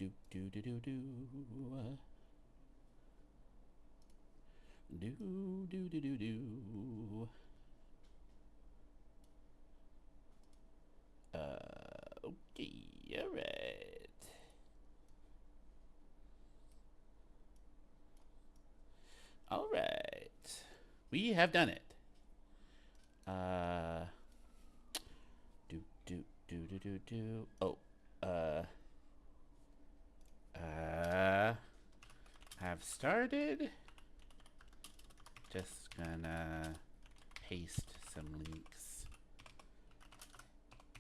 do do do do do. Do do do do do. Okay, all right. All right. We have done it. Uh, do do do do do do. Oh, uh, have started. Just gonna paste some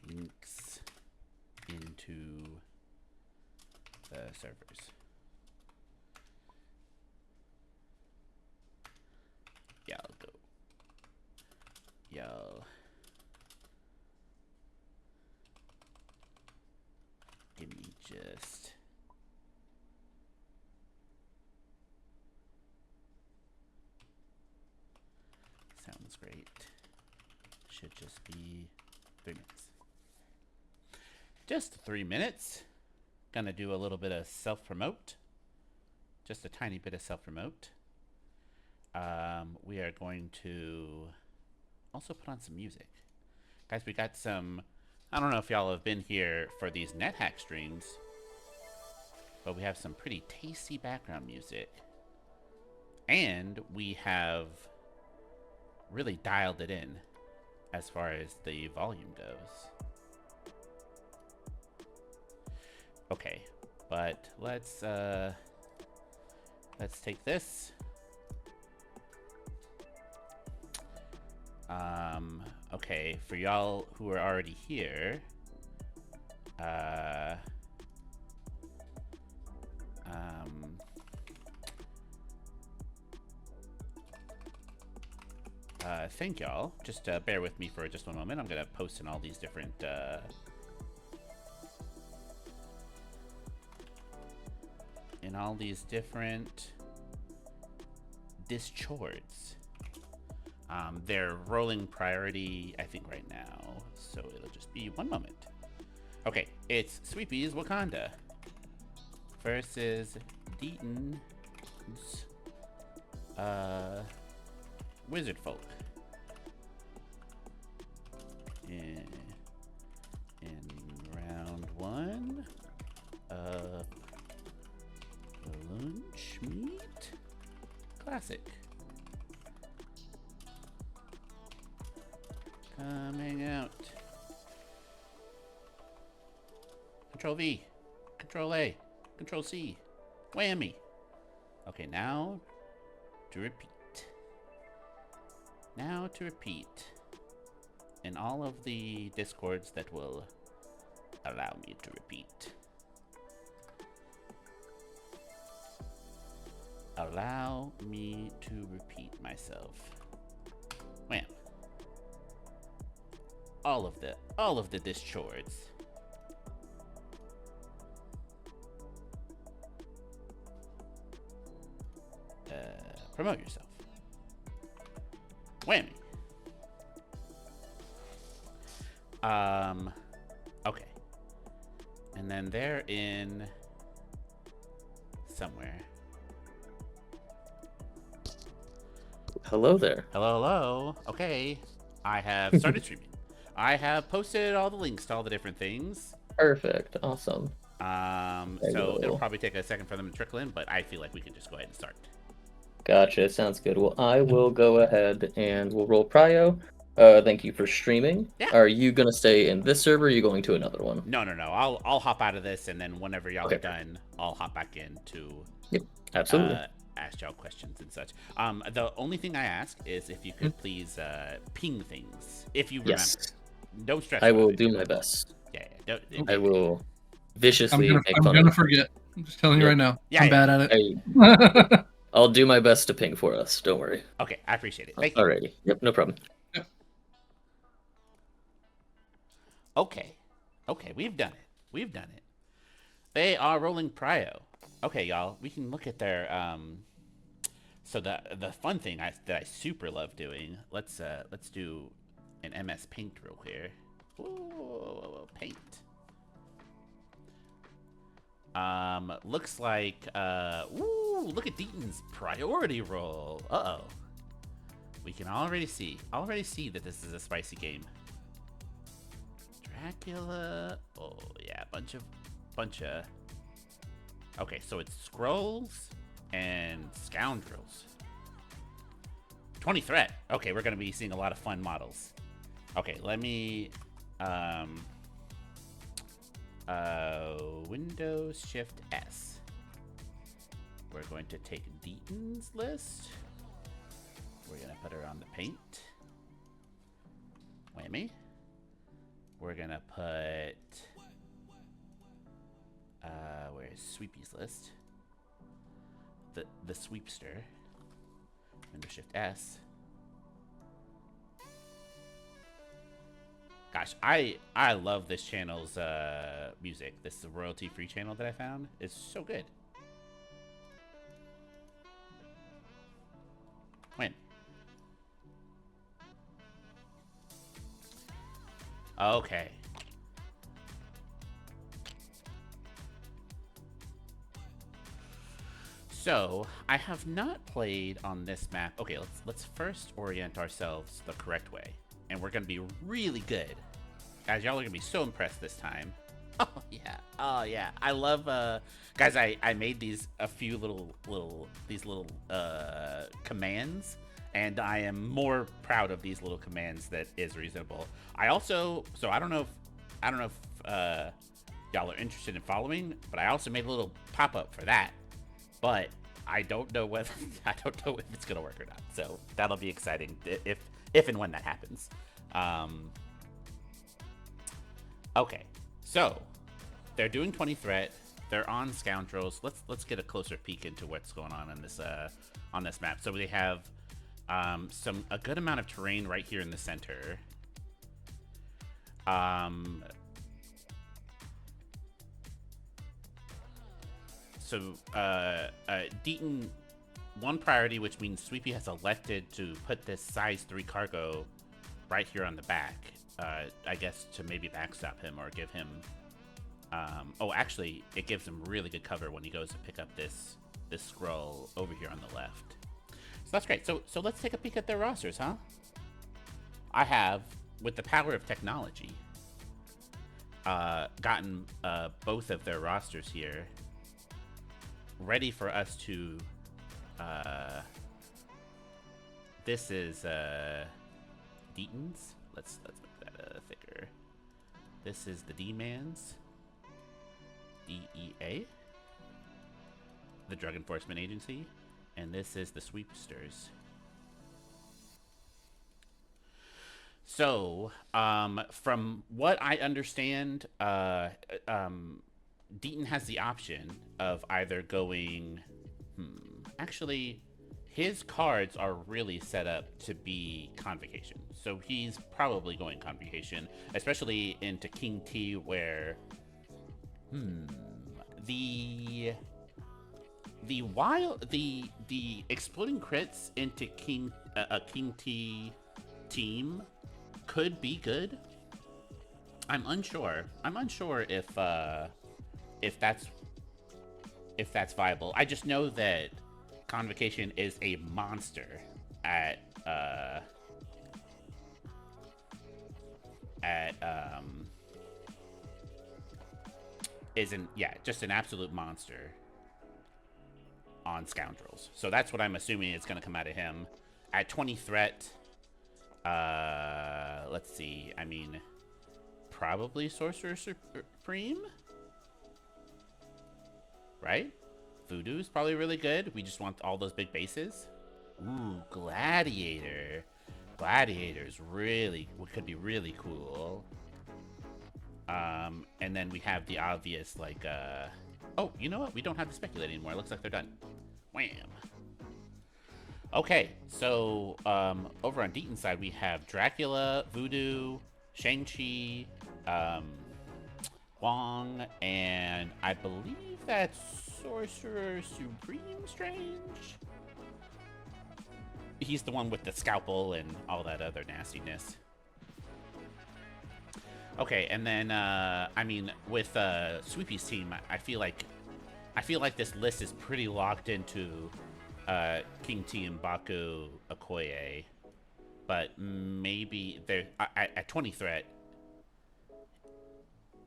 links into the servers. Y'all go. Y'all. Give me just. Sounds great. Should just be 3 minutes. Just 3 minutes. Gonna do a little bit of self-promote. Just a tiny bit of self-promote. We are going to also put on some music. Guys, we got some, I don't know if y'all have been here for these NetHack streams, but we have some pretty tasty background music. And we have really dialed it in as far as the volume goes. Okay, but let's take this. Okay, for y'all who are already here, thank y'all. Just bear with me for just one moment. I'm gonna post in all these different discords. They're rolling priority, I think, right now, so it'll just be one moment. Okay, it's Sweepy's Wakanda versus Deaton's Wizard Folk. In round one of lunch meat classic. Coming out. Control V, Control A, Control C, whammy. Okay, now to repeat. Now to repeat in all of the discords that will allow me to repeat. Allow me to repeat myself. Wham. All of the discords. Promote yourself. Whammy. Okay. And then they're in somewhere. Hello there. Hello, hello. Okay. I have started streaming. I have posted all the links to all the different things. Perfect. Awesome. So it'll probably take a second for them to trickle in, but I feel like we can just go ahead and start. Gotcha. Sounds good. Well, I will go ahead and we'll roll prio. Thank you for streaming. Yeah. Are you gonna stay in this server? Or are you going to another one? No. I'll hop out of this, and then whenever y'all are done, I'll hop back in to Absolutely. Ask y'all questions and such. The only thing I ask is if you could please ping things if you remember. Yes. Don't stress. I will do my best. Yeah. I will viciously I'm gonna forget. I'm just telling you right now. I'm bad at it. I'll do my best to ping for us. Don't worry. Okay, I appreciate it. Thank you. Alrighty. Yep, no problem. Yep. Okay, we've done it. They are rolling prio. Okay, y'all, we can look at their so the fun thing that I super love doing. Let's do an MS Paint real here. Ooh, Paint. Looks like, ooh, look at Deaton's priority roll. Uh-oh. We can already see that this is a spicy game. Dracula. Oh, yeah, bunch of. Okay, so it's Scrolls and Scoundrels. 20 threat. Okay, we're going to be seeing a lot of fun models. Okay, let me, Windows Shift S. We're going to take Deaton's list. We're going to put her on the paint. Whammy. We're going to put, where's Sweepy's list? The Sweepster. Windows Shift S. Gosh, I love this channel's music. This is a royalty-free channel that I found. It's so good. When? Okay. So, I have not played on this map. Okay, let's first orient ourselves the correct way. And we're gonna be really good. Guys, y'all are gonna be so impressed this time. Oh yeah. Oh yeah. I love guys, I made these a few little commands, and I am more proud of these little commands that is reasonable. I also, so I don't know if y'all are interested in following, but I also made a little pop-up for that. But I don't know if it's gonna work or not. So that'll be exciting if and when that happens. Okay, so they're doing 20 threat. They're on Scoundrels. Let's get a closer peek into what's going on this map. So they have a good amount of terrain right here in the center. So, Deaton, one priority, which means Sweepy has elected to put this size 3 cargo right here on the back. I guess to maybe backstop him or give him... oh, actually, it gives him really good cover when he goes to pick up this scroll over here on the left. So that's great. So let's take a peek at their rosters, huh? I have, with the power of technology, gotten both of their rosters here ready for us to this is Deaton's. Let's make that thicker. This is the D-Man's, DEA, the Drug Enforcement Agency, and this is the Sweepsters. So, from what I understand, Deaton has the option of either going... Actually, his cards are really set up to be Convocation. So he's probably going Convocation, especially into King T, where... The exploding crits into King T team could be good. I'm unsure if that's viable. I just know that Convocation is a monster at just an absolute monster on Scoundrels. So that's what I'm assuming is going to come out of him. At 20 threat, let's see, I mean, probably Sorcerer Supreme? Right? Voodoo's probably really good. We just want all those big bases. Ooh, Gladiator. Gladiator's really, could be really cool. And then we have the obvious, like, oh, you know what? We don't have to speculate anymore. It looks like they're done. Wham. Okay, so, over on Deaton's side, we have Dracula, Voodoo, Shang-Chi, Wong, and I believe that's Sorcerer Supreme Strange? He's the one with the scalpel and all that other nastiness. Okay, and then, I mean, with Sweepy's team, I feel like I feel like this list is pretty locked into King T and Baku Okoye, but maybe there at 20 threat.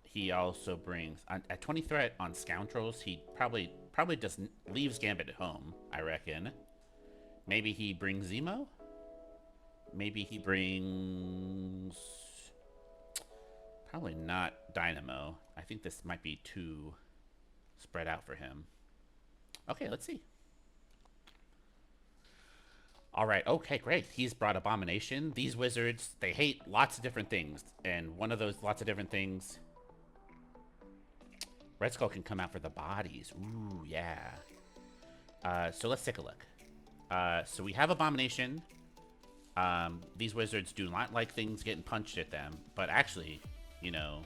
He also brings at 20 threat on Scoundrels. He probably doesn't leaves Gambit at home. I reckon. Maybe he brings Zemo. Maybe he brings. Probably not Dynamo. I think this might be too spread out for him. Okay, let's see. All right, okay, great. He's brought Abomination. These wizards, they hate lots of different things. And one of those lots of different things, Red Skull can come out for the bodies. Ooh, yeah. So let's take a look. So we have Abomination. These wizards do not like things getting punched at them. But actually, you know,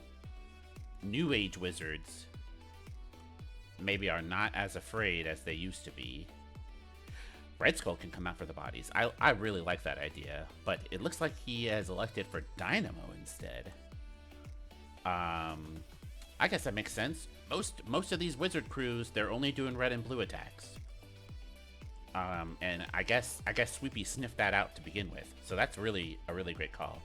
New Age wizards maybe are not as afraid as they used to be. Red Skull can come out for the bodies. I really like that idea, but it looks like he has elected for Dynamo instead. I guess that makes sense. Most of these wizard crews, they're only doing red and blue attacks. And I guess Sweepy sniffed that out to begin with, so that's really a really great call.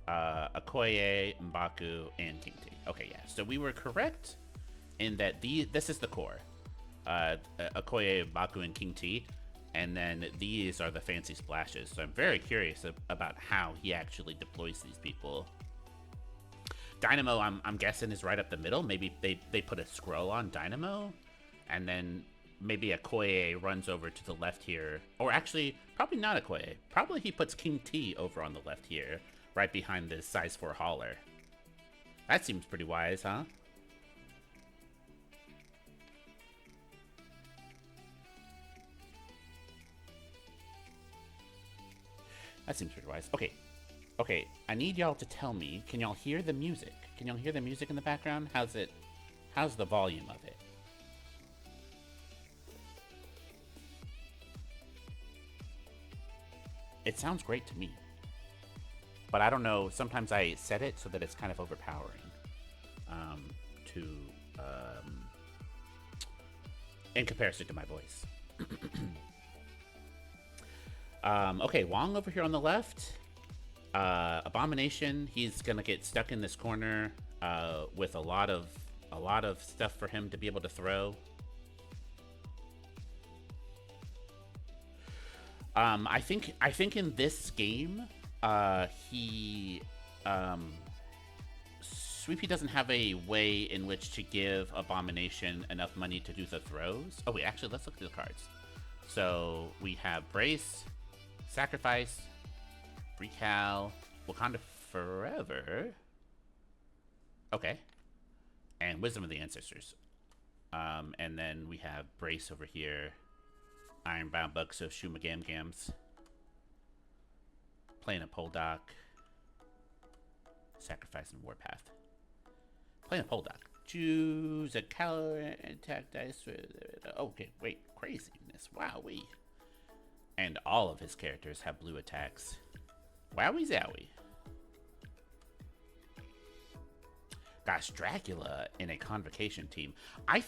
Okoye, M'Baku, and King T. Okay, yeah. So we were correct in that this is the core. Okoye, M'Baku, and King T, and then these are the fancy splashes. So I'm very curious about how he actually deploys these people. Dynamo, I'm guessing, is right up the middle. Maybe they put a scroll on Dynamo, and then maybe Okoye runs over to the left here. Or actually, probably not Okoye. Probably he puts King T over on the left here, right behind this size 4 hauler. That seems pretty wise, huh? That seems pretty wise. Okay, I need y'all to tell me, can y'all hear the music? Can y'all hear the music in the background? How's the volume of it? It sounds great to me. But I don't know, sometimes I set it so that it's kind of overpowering. In comparison to my voice. Okay, Wong over here on the left. Abomination, he's gonna get stuck in this corner with a lot of stuff for him to be able to throw. I think in this game, Sweepy doesn't have a way in which to give Abomination enough money to do the throws. Oh wait, actually, let's look at the cards. So we have Brace, Sacrifice, Recal, Wakanda Forever. Okay. And Wisdom of the Ancestors. And then we have Brace over here. Ironbound Bucks of Shuma Gam Gams. Playing a Poldark. Sacrifice and Warpath. Playing a Poldark. Choose a color attack dice. Okay, wait. Craziness. Wowee. And all of his characters have blue attacks. Wowie zowie. Gosh, Dracula in a Convocation team. I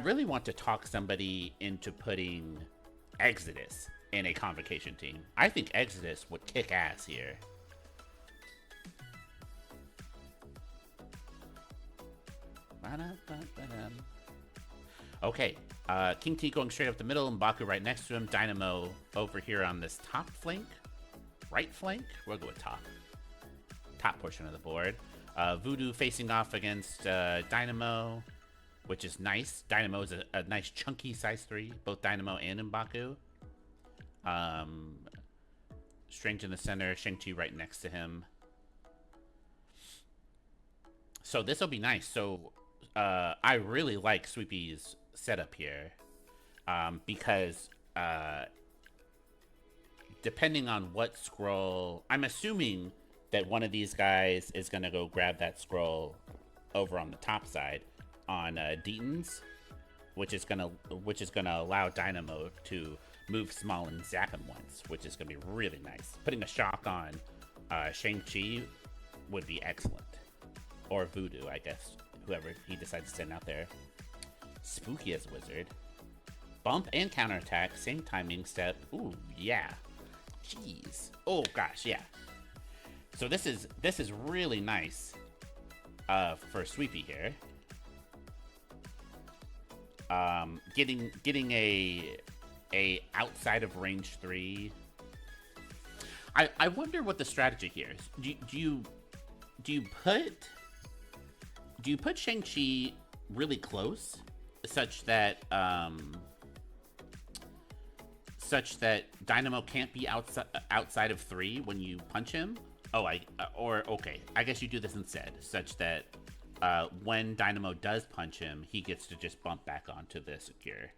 really want to talk somebody into putting Exodus in a Convocation team. I think Exodus would kick ass here. Okay, King T going straight up the middle, M'Baku right next to him, Dynamo over here on this top flank, right flank, we'll go with top portion of the board. Voodoo facing off against Dynamo, which is nice. Dynamo is a nice chunky size 3, both Dynamo and M'Baku. Strange in the center, Shang-Chi right next to him. So this will be nice. So I really like Sweepy's setup here because depending on what scroll, I'm assuming that one of these guys is gonna go grab that scroll over on the top side on Deaton's, which is gonna allow Dynamo to move small and zap him once, which is gonna be really nice. Putting a shock on Shang-Chi would be excellent, or Voodoo, I guess. whoever he decides to send out there. Spooky as a wizard. Bump and counterattack, same timing step. Ooh, yeah. Jeez. Oh gosh, yeah. So this is really nice for Sweepy here. Getting a outside of range 3. I wonder what the strategy here is. Do you put Shang-Chi really close such that Dynamo can't be outside of 3 when you punch him? Oh, okay. I guess you do this instead, such that when Dynamo does punch him, he gets to just bump back onto the secure.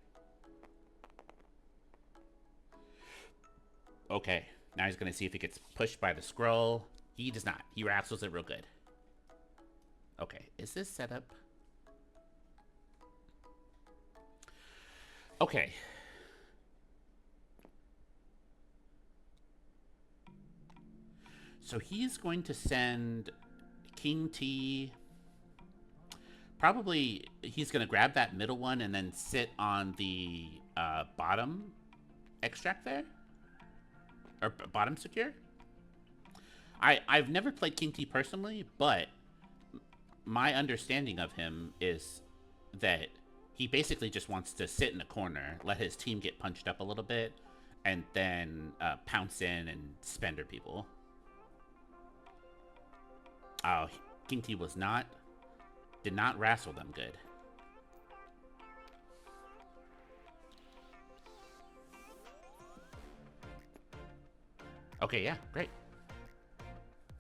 Okay, now he's gonna see if he gets pushed by the scroll. He does not. He wrestles it real good. Okay, is this set up? Okay. So he's going to send King T. Probably he's going to grab that middle one and then sit on the bottom extract there. Or bottom secure. I've never played King T personally, but my understanding of him is that he basically just wants to sit in a corner, let his team get punched up a little bit, and then pounce in and spender people. Oh, King T did not wrestle them good. Okay, yeah, great.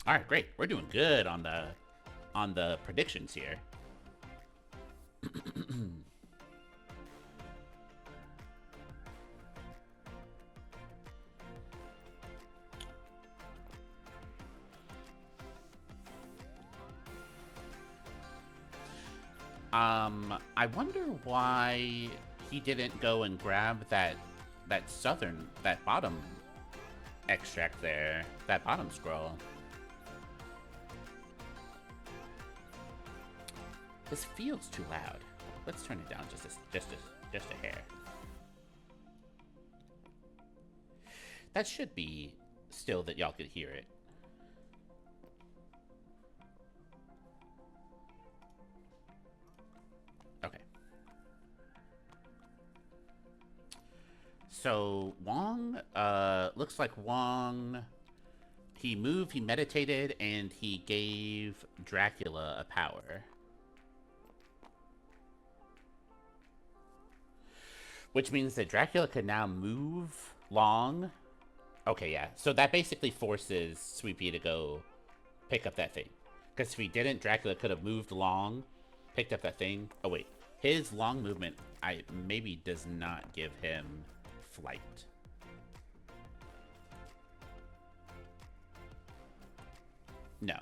All right, great. We're doing good on the predictions here. I wonder why he didn't go and grab that bottom extract there, that bottom scroll. This feels too loud. Let's turn it down just a hair. That should be still that y'all could hear it. Okay. So Wong, looks like Wong, he moved, he meditated, and he gave Dracula a power. Which means that Dracula could now move long. Okay, yeah. So that basically forces Sweepy to go pick up that thing. Because if he didn't, Dracula could have moved long, picked up that thing. Oh, wait. His long movement maybe does not give him flight. No.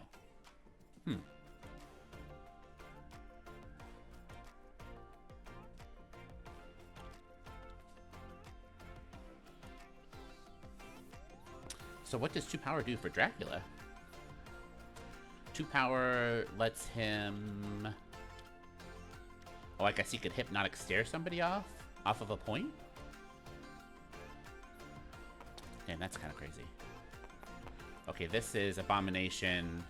So what does 2 power do for Dracula? 2 power lets him... Oh, I guess he could hypnotic stare somebody off of a point? Damn, that's kind of crazy. Okay, this is Abomination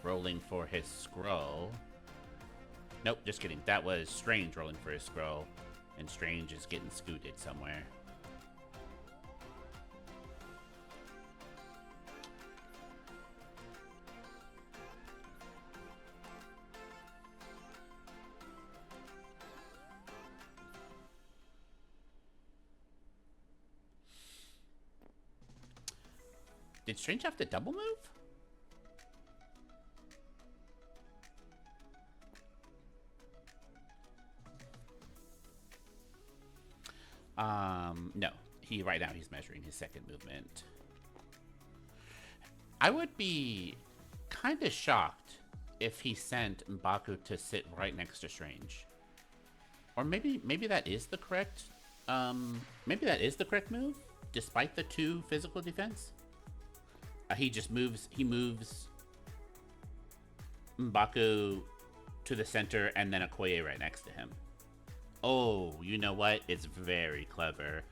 rolling for his scroll. Nope, just kidding. That was Strange rolling for his scroll, and Strange is getting scooted somewhere. Did Strange have to double move? No. Right now he's measuring his second movement. I would be kind of shocked if he sent M'Baku to sit right next to Strange. Or maybe that is the correct move, despite the 2 physical defense. He just moves. He moves. M'Baku to the center and then Okoye right next to him. Oh, you know what? It's very clever.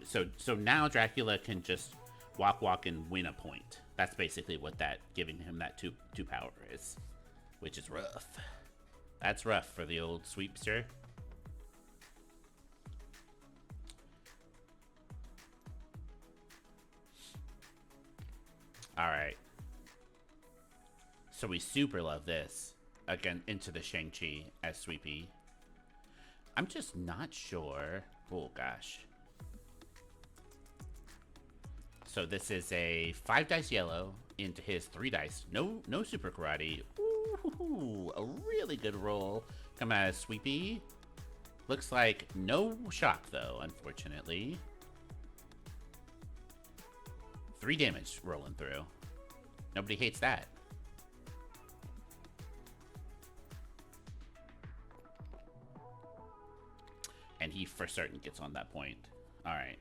So now Dracula can just walk and win a point. That's basically what that giving him that two power is, which is rough. That's rough for the old sweepster. All right. So we super love this. Again, into the Shang-Chi as Sweepy. I'm just not sure. Oh, gosh. So this is a 5 dice yellow into his 3 dice. No super karate. Ooh, a really good roll. Come out as Sweepy. Looks like no shock, though, unfortunately. 3 damage rolling through. Nobody hates that. And he for certain gets on that point. All right.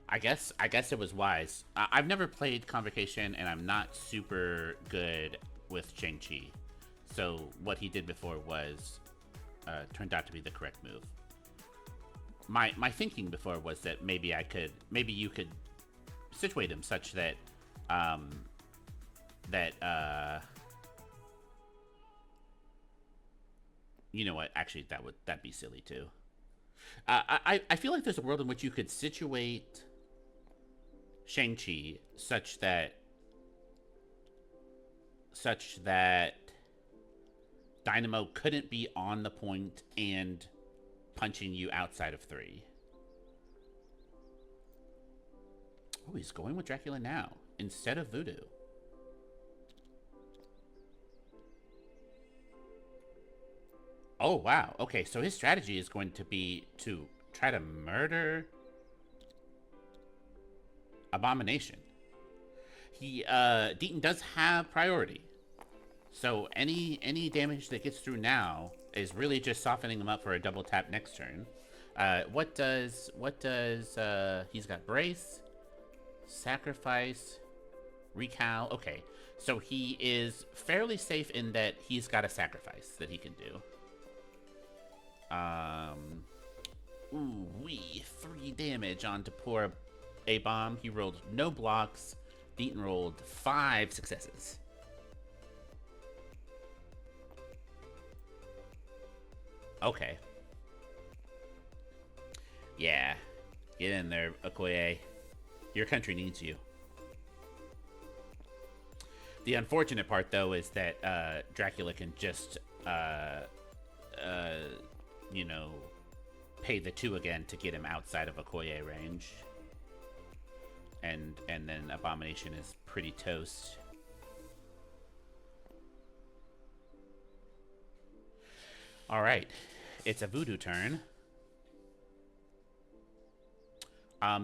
I guess it was wise. I've never played Convocation, and I'm not super good with Shang-Chi. So what he did before was turned out to be the correct move. My thinking before was that maybe you could situate him such that you know what? Actually, that'd be silly too. I feel like there's a world in which you could situate Shang-Chi such that Dynamo couldn't be on the point and punching you outside of 3. Oh, he's going with Dracula now instead of Voodoo. Oh, wow. Okay, so his strategy is going to be to try to murder Abomination. Deaton does have priority. So any damage that gets through now is really just softening him up for a double tap next turn. What does he's got brace, sacrifice, recal. Okay, so he is fairly safe in that he's got a sacrifice that he can do. Ooh, 3 damage onto poor A-Bomb. He rolled no blocks. Deaton rolled 5 successes. Okay. Yeah. Get in there, Okoye. Your country needs you. The unfortunate part, though, is that Dracula can just, you know, pay the 2 again to get him outside of Okoye range. And then Abomination is pretty toast. All right, it's a Voodoo turn.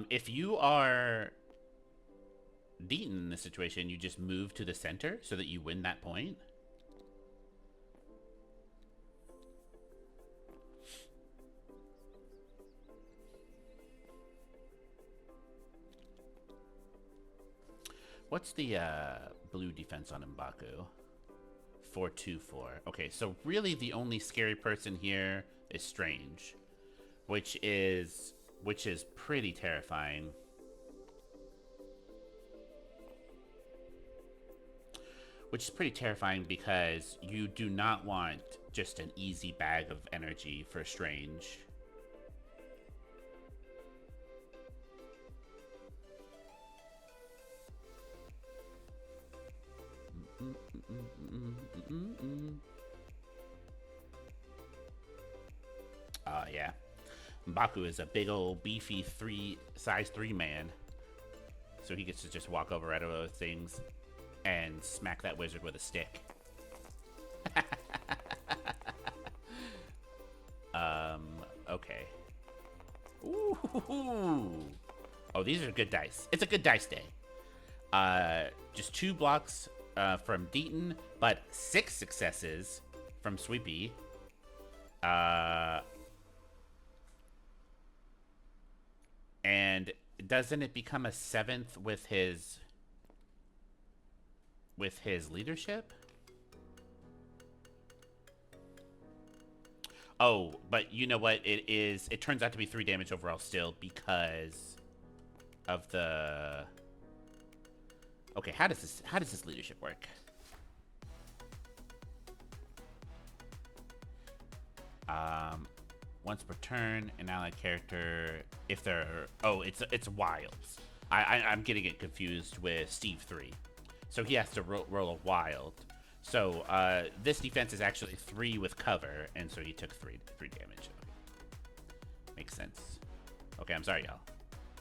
If you are Deaton in this situation, you just move to the center so that you win that point. What's the blue defense on M'Baku? 4-2-4. Okay, so really the only scary person here is Strange, which is pretty terrifying. Which is pretty terrifying because you do not want just an easy bag of energy for Strange. Yeah. M'Baku is a big old beefy size 3 man. So he gets to just walk over right over those things and smack that wizard with a stick. Okay. Ooh. Oh, these are good dice. It's a good dice day. Just 2 blocks from Deaton, but 6 successes from Sweepy. And doesn't it become a 7th with his... with his leadership. Oh, but you know what? It turns out to be 3 damage overall still because of the... Okay, how does this leadership work? Once per turn, an allied character, if they're... Oh, it's wilds. I'm getting it confused with Steve 3. So he has to roll a wild. So this defense is actually 3 with cover, and so he took 3 damage. Makes sense. Okay, I'm sorry, y'all.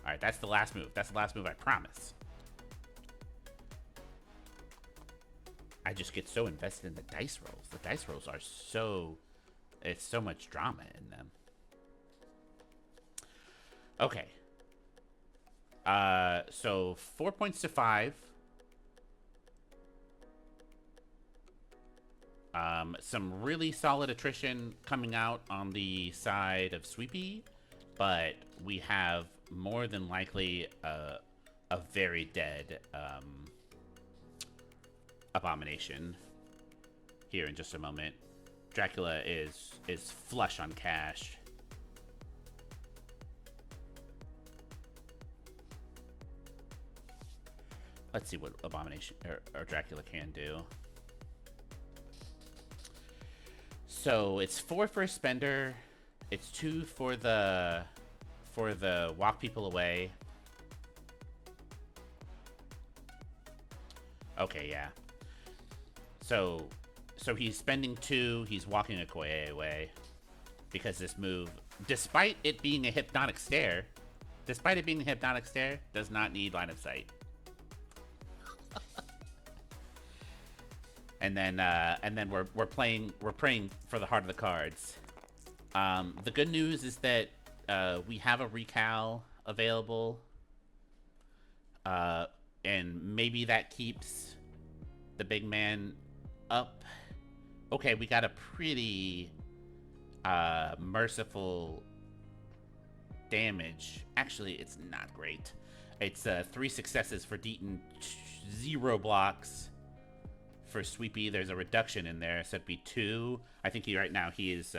All right, that's the last move. That's the last move, I promise. I just get so invested in the dice rolls. The dice rolls are so... It's so much drama in them. Okay. So 4 points to 5. Some really solid attrition coming out on the side of Sweepy, but we have more than likely a very dead Abomination here in just a moment. Dracula is flush on cash. Let's see what Abomination or Dracula can do. So it's 4 for a spender. It's 2 for the walk people away. Okay, yeah. So he's spending 2. He's walking a Koei away because this move, despite it being a hypnotic stare, does not need line of sight. And then we're praying for the heart of the cards. The good news is that we have a recal available, and maybe that keeps the big man up. Okay, we got a pretty merciful damage. Actually, it's not great. It's 3 successes for Deaton, 0 blocks. For Sweepy, there's a reduction in there, so it'd be 2. I think right now he is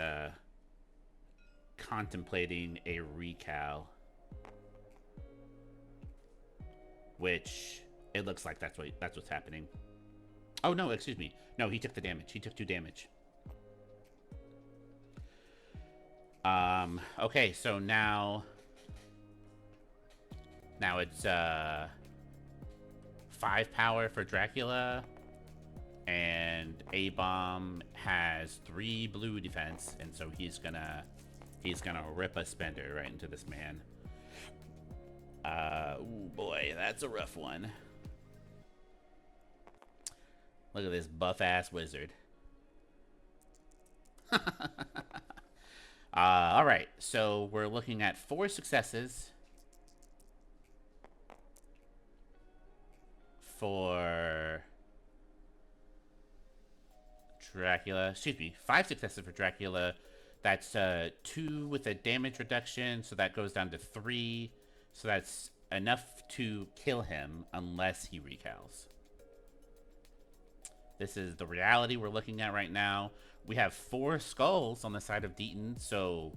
contemplating a recal, which it looks like that's what's happening. Oh no, excuse me. No, he took the damage. He took 2 damage. Okay, so now it's 5 power for Dracula. And A-Bomb has 3 blue defense, and so he's gonna rip a spender right into this man. Ooh boy, that's a rough one. Look at this buff-ass wizard. Alright, so we're looking at 4 successes for Dracula. Excuse me, 5 successes for Dracula. That's 2 with a damage reduction, so that goes down to 3. So that's enough to kill him unless he recals. This is the reality we're looking at right now. We have 4 skulls on the side of Deaton, so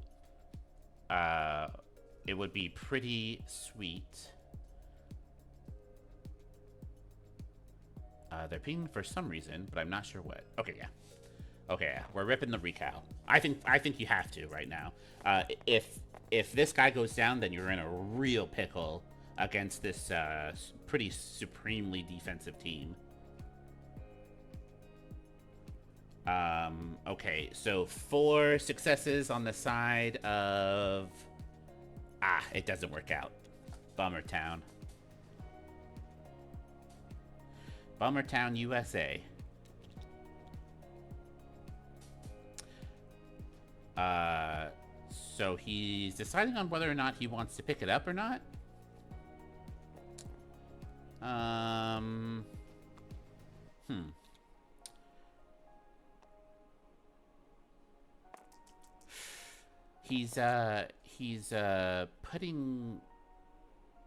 it would be pretty sweet. They're pinging for some reason, but I'm not sure what. Okay, yeah. Okay, yeah. We're ripping the recal. I think you have to right now. If this guy goes down, then you're in a real pickle against this pretty supremely defensive team. Okay, so 4 successes on the side of... it doesn't work out. Bummer Town. Bummer Town, USA. So he's deciding on whether or not he wants to pick it up or not. He's putting...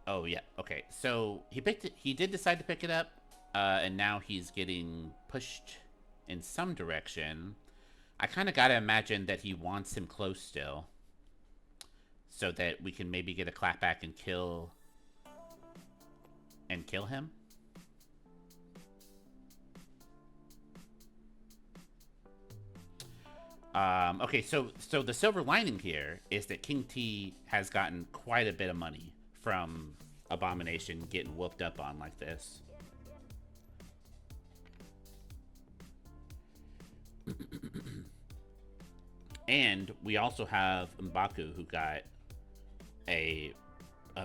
Oh, yeah, okay. So he did decide to pick it up. and now he's getting pushed in some direction. I kind of gotta imagine that he wants him close still, so that we can maybe get a clapback and kill him. Okay, so the silver lining here is that King T has gotten quite a bit of money from Abomination getting whooped up on like this. And we also have M'Baku, who got a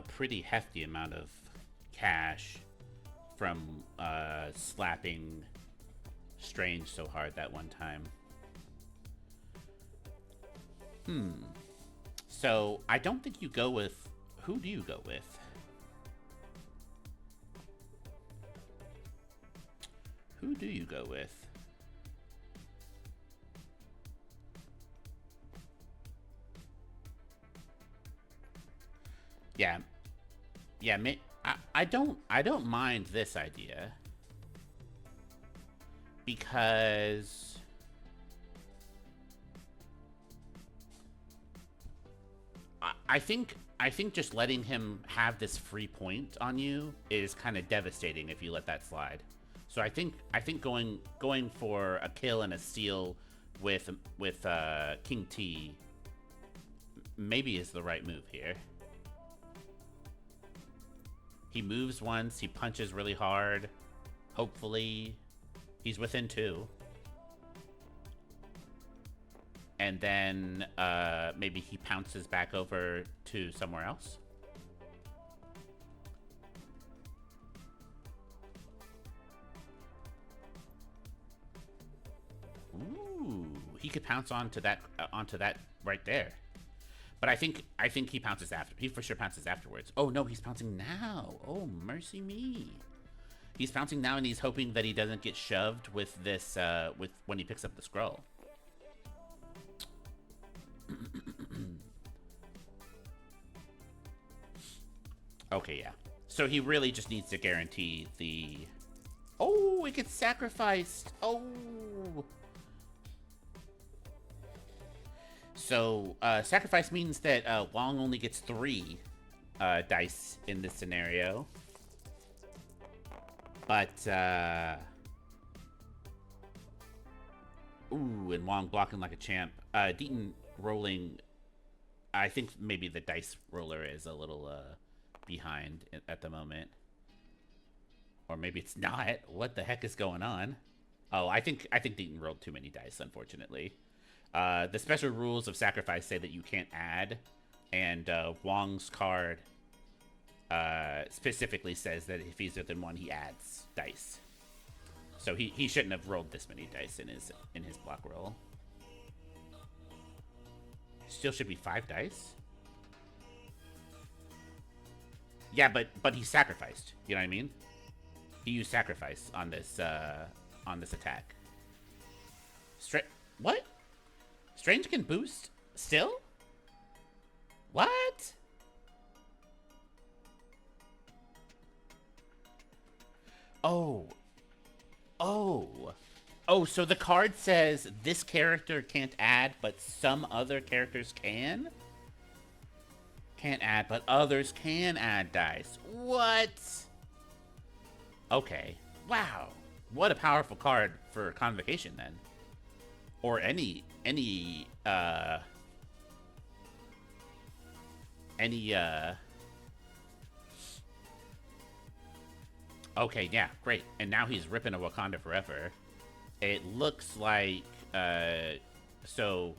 pretty hefty amount of cash from slapping Strange so hard that one time. So I don't think you go with... Who do you go with? Who do you go with? Yeah. Yeah, I don't mind this idea. Because I think just letting him have this free point on you is kind of devastating if you let that slide. So I think going for a kill and a steal with King T maybe is the right move here. He moves once, he punches really hard. Hopefully he's within 2. And then maybe he pounces back over to somewhere else. Ooh, he could pounce onto that right there. But I think he pounces after. He for sure pounces afterwards. Oh no, he's pouncing now. Oh, mercy me. He's pouncing now, and he's hoping that he doesn't get shoved with this with when he picks up the scroll. Okay, yeah. So he really just needs to guarantee the... Oh, it gets sacrificed. Oh. So sacrifice means that Wong only gets 3 dice in this scenario. But ooh, and Wong blocking like a champ. Deaton rolling. I think maybe the dice roller is a little behind at the moment, or maybe it's not. What the heck is going on? Oh, I think Deaton rolled too many dice, unfortunately. The special rules of sacrifice say that you can't add, and Wong's card specifically says that if he's within 1, he adds dice. So he shouldn't have rolled this many dice in his block roll. Still should be 5 dice. Yeah, but he sacrificed. You know what I mean? He used sacrifice on this attack. What? Strange can boost still? What? Oh. So the card says this character can't add, but some other characters can? Can't add, but others can add dice. What? Okay. Wow. What a powerful card for Convocation then. Or any okay, yeah, great. And now he's ripping a Wakanda forever. It looks like so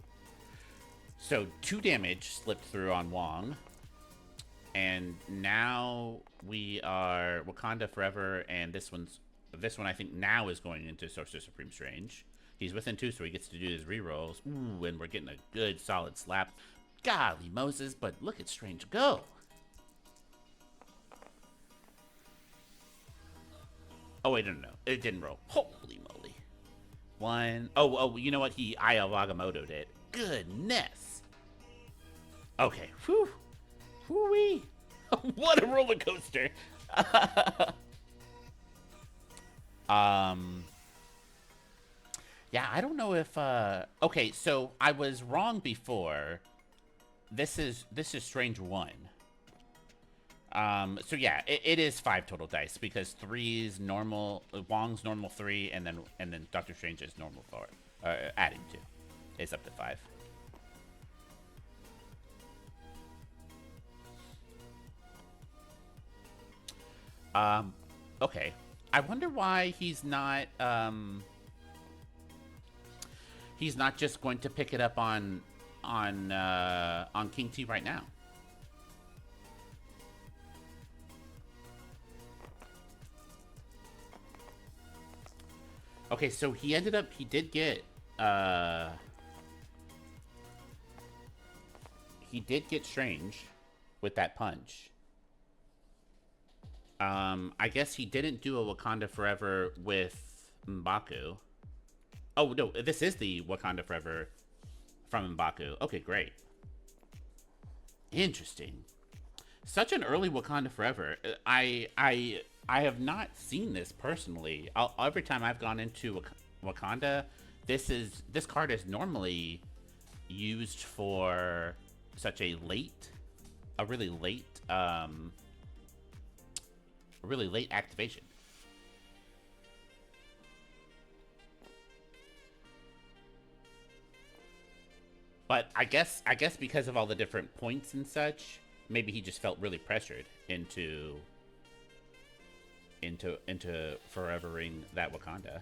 2 damage slipped through on Wong. And now we are Wakanda forever, and this one I think now is going into Sorcerer Supreme Strange. He's within 2, so he gets to do his rerolls. Ooh, and we're getting a good solid slap. Golly Moses, but look at Strange go. Oh wait, no. It didn't roll. Holy moly. 1. Oh, you know what? He Aya Wagamoto'd it. Goodness. Okay. Whew. Whoo-wee. What a roller coaster. Yeah, I don't know if okay, so I was wrong before. This is strange 1. So yeah, it is 5 total dice because 3 is normal, Wong's normal 3, and then Doctor Strange is normal 4. Adding 2 is up to 5. Okay. I wonder why he's not just going to pick it up on King T right now. Okay, so he did get Strange with that punch. I guess he didn't do a Wakanda Forever with M'Baku. Oh, no, this is the Wakanda Forever from M'Baku. Okay, great. Interesting. Such an early Wakanda Forever. I have not seen this personally. Every time I've gone into Wakanda, this card is normally used for such a really late activation. But I guess because of all the different points and such, maybe he just felt really pressured into forevering that Wakanda.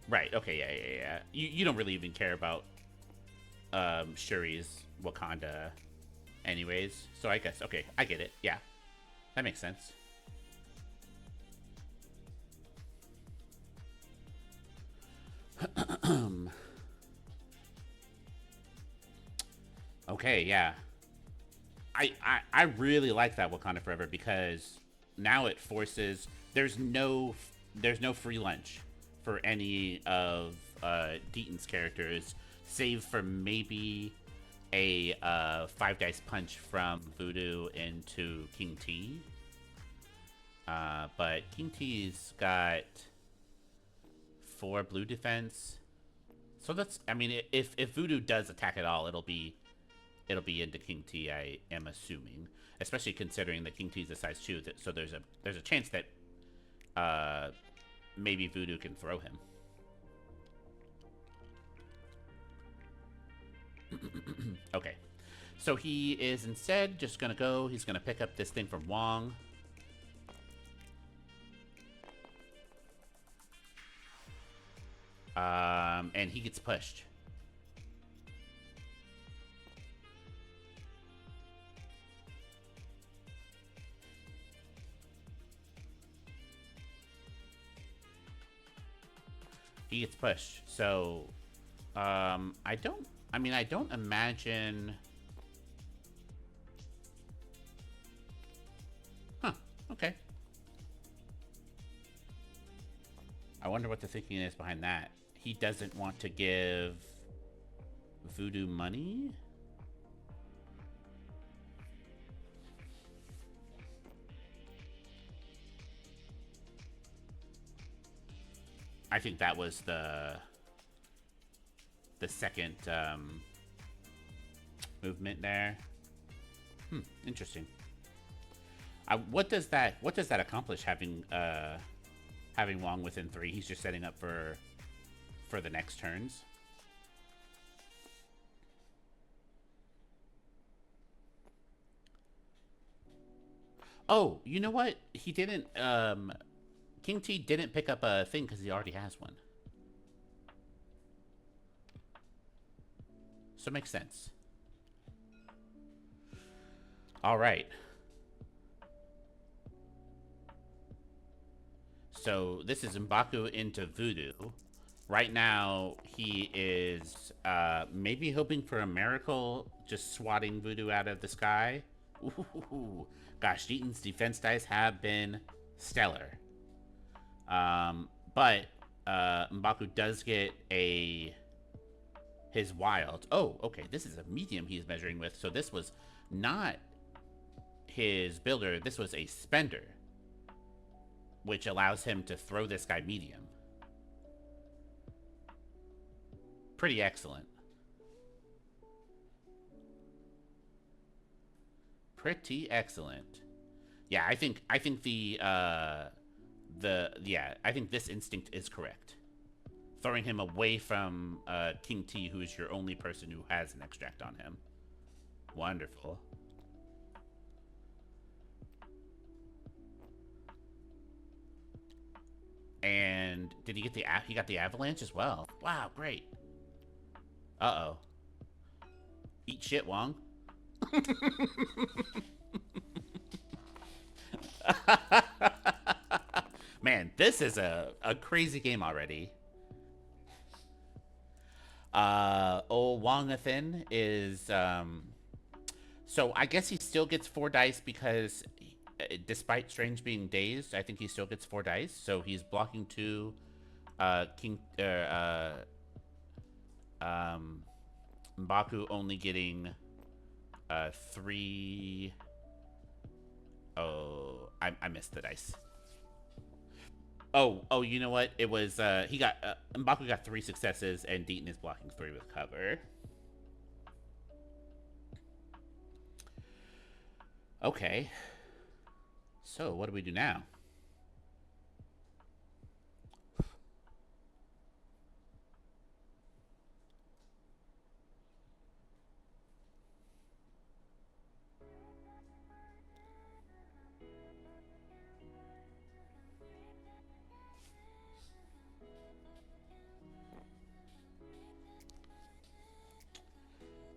Right. Okay. Yeah. You don't really even care about Shuri's Wakanda, anyways. So I guess okay. I get it. Yeah, that makes sense. Okay, yeah. I really like that Wakanda Forever because now it forces there's no free lunch for any of Deaton's characters, save for maybe a 5 dice punch from Voodoo into King T. But King T's got 4 blue defense. So that's, I mean, if Voodoo does attack at all, it'll be into King T, I am assuming, especially considering that King T is a size 2. So there's a chance that maybe Voodoo can throw him. Okay, so he is instead just gonna go. He's gonna pick up this thing from Wong. And he gets pushed. He gets pushed. So, I don't imagine... Huh, okay. I wonder what the thinking is behind that. He doesn't want to give Voodoo money? I think that was the second movement there. Interesting. What does that accomplish, having Wong within 3? He's just setting up for the next turns. Oh, you know what? He didn't King T didn't pick up a thing because he already has one. So it makes sense. All right. So this is M'Baku into Voodoo. Right now, he is maybe hoping for a miracle, just swatting Voodoo out of the sky. Ooh, gosh, Deaton's defense dice have been stellar. But M'Baku does get his wild. Oh, okay, this is a medium he's measuring with, so this was not his builder, this was a spender, which allows him to throw this guy medium. Pretty excellent. Pretty excellent. Yeah, I think I think this instinct is correct. Throwing him away from King T, who is your only person who has an extract on him. Wonderful. And did he get he got the avalanche as well? Wow, great. Uh-oh. Eat shit, Wong. Man, this is a crazy game already. Old Wongathan is so I guess he still gets 4 dice because despite Strange being dazed, I think he still gets 4 dice. So he's blocking 2 Mbaku only getting 3. Oh, I missed the dice. Oh, you know what? It was Mbaku got 3 successes and Deaton is blocking 3 with cover. Okay. So, what do we do now?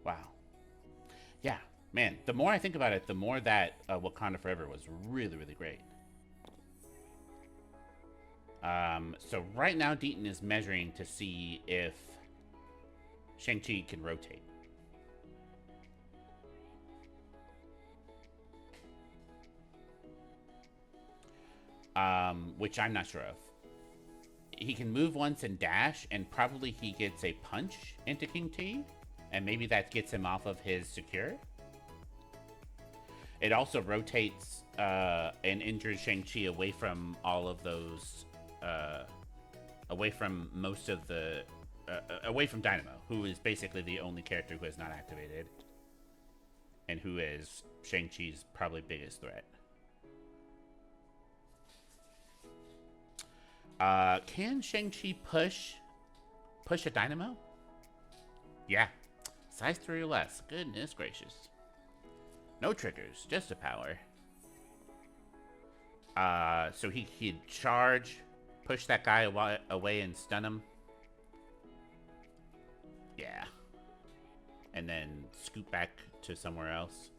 Wow. Yeah, man, the more I think about it, the more that Wakanda Forever was really, really great. So right now, Deaton is measuring to see if Shang-Chi can rotate. Which I'm not sure of. He can move once and dash, and probably he gets a punch into King T, and maybe that gets him off of his secure. It also rotates an injured Shang-Chi away from all of those, away from most of the, away from Dynamo, who is basically the only character who has not activated, and who is Shang-Chi's probably biggest threat. Can Shang-Chi push a Dynamo? Yeah. Size 3 or less. Goodness gracious. No triggers, just a power. So he'd charge, push that guy away and stun him. Yeah. And then scoot back to somewhere else.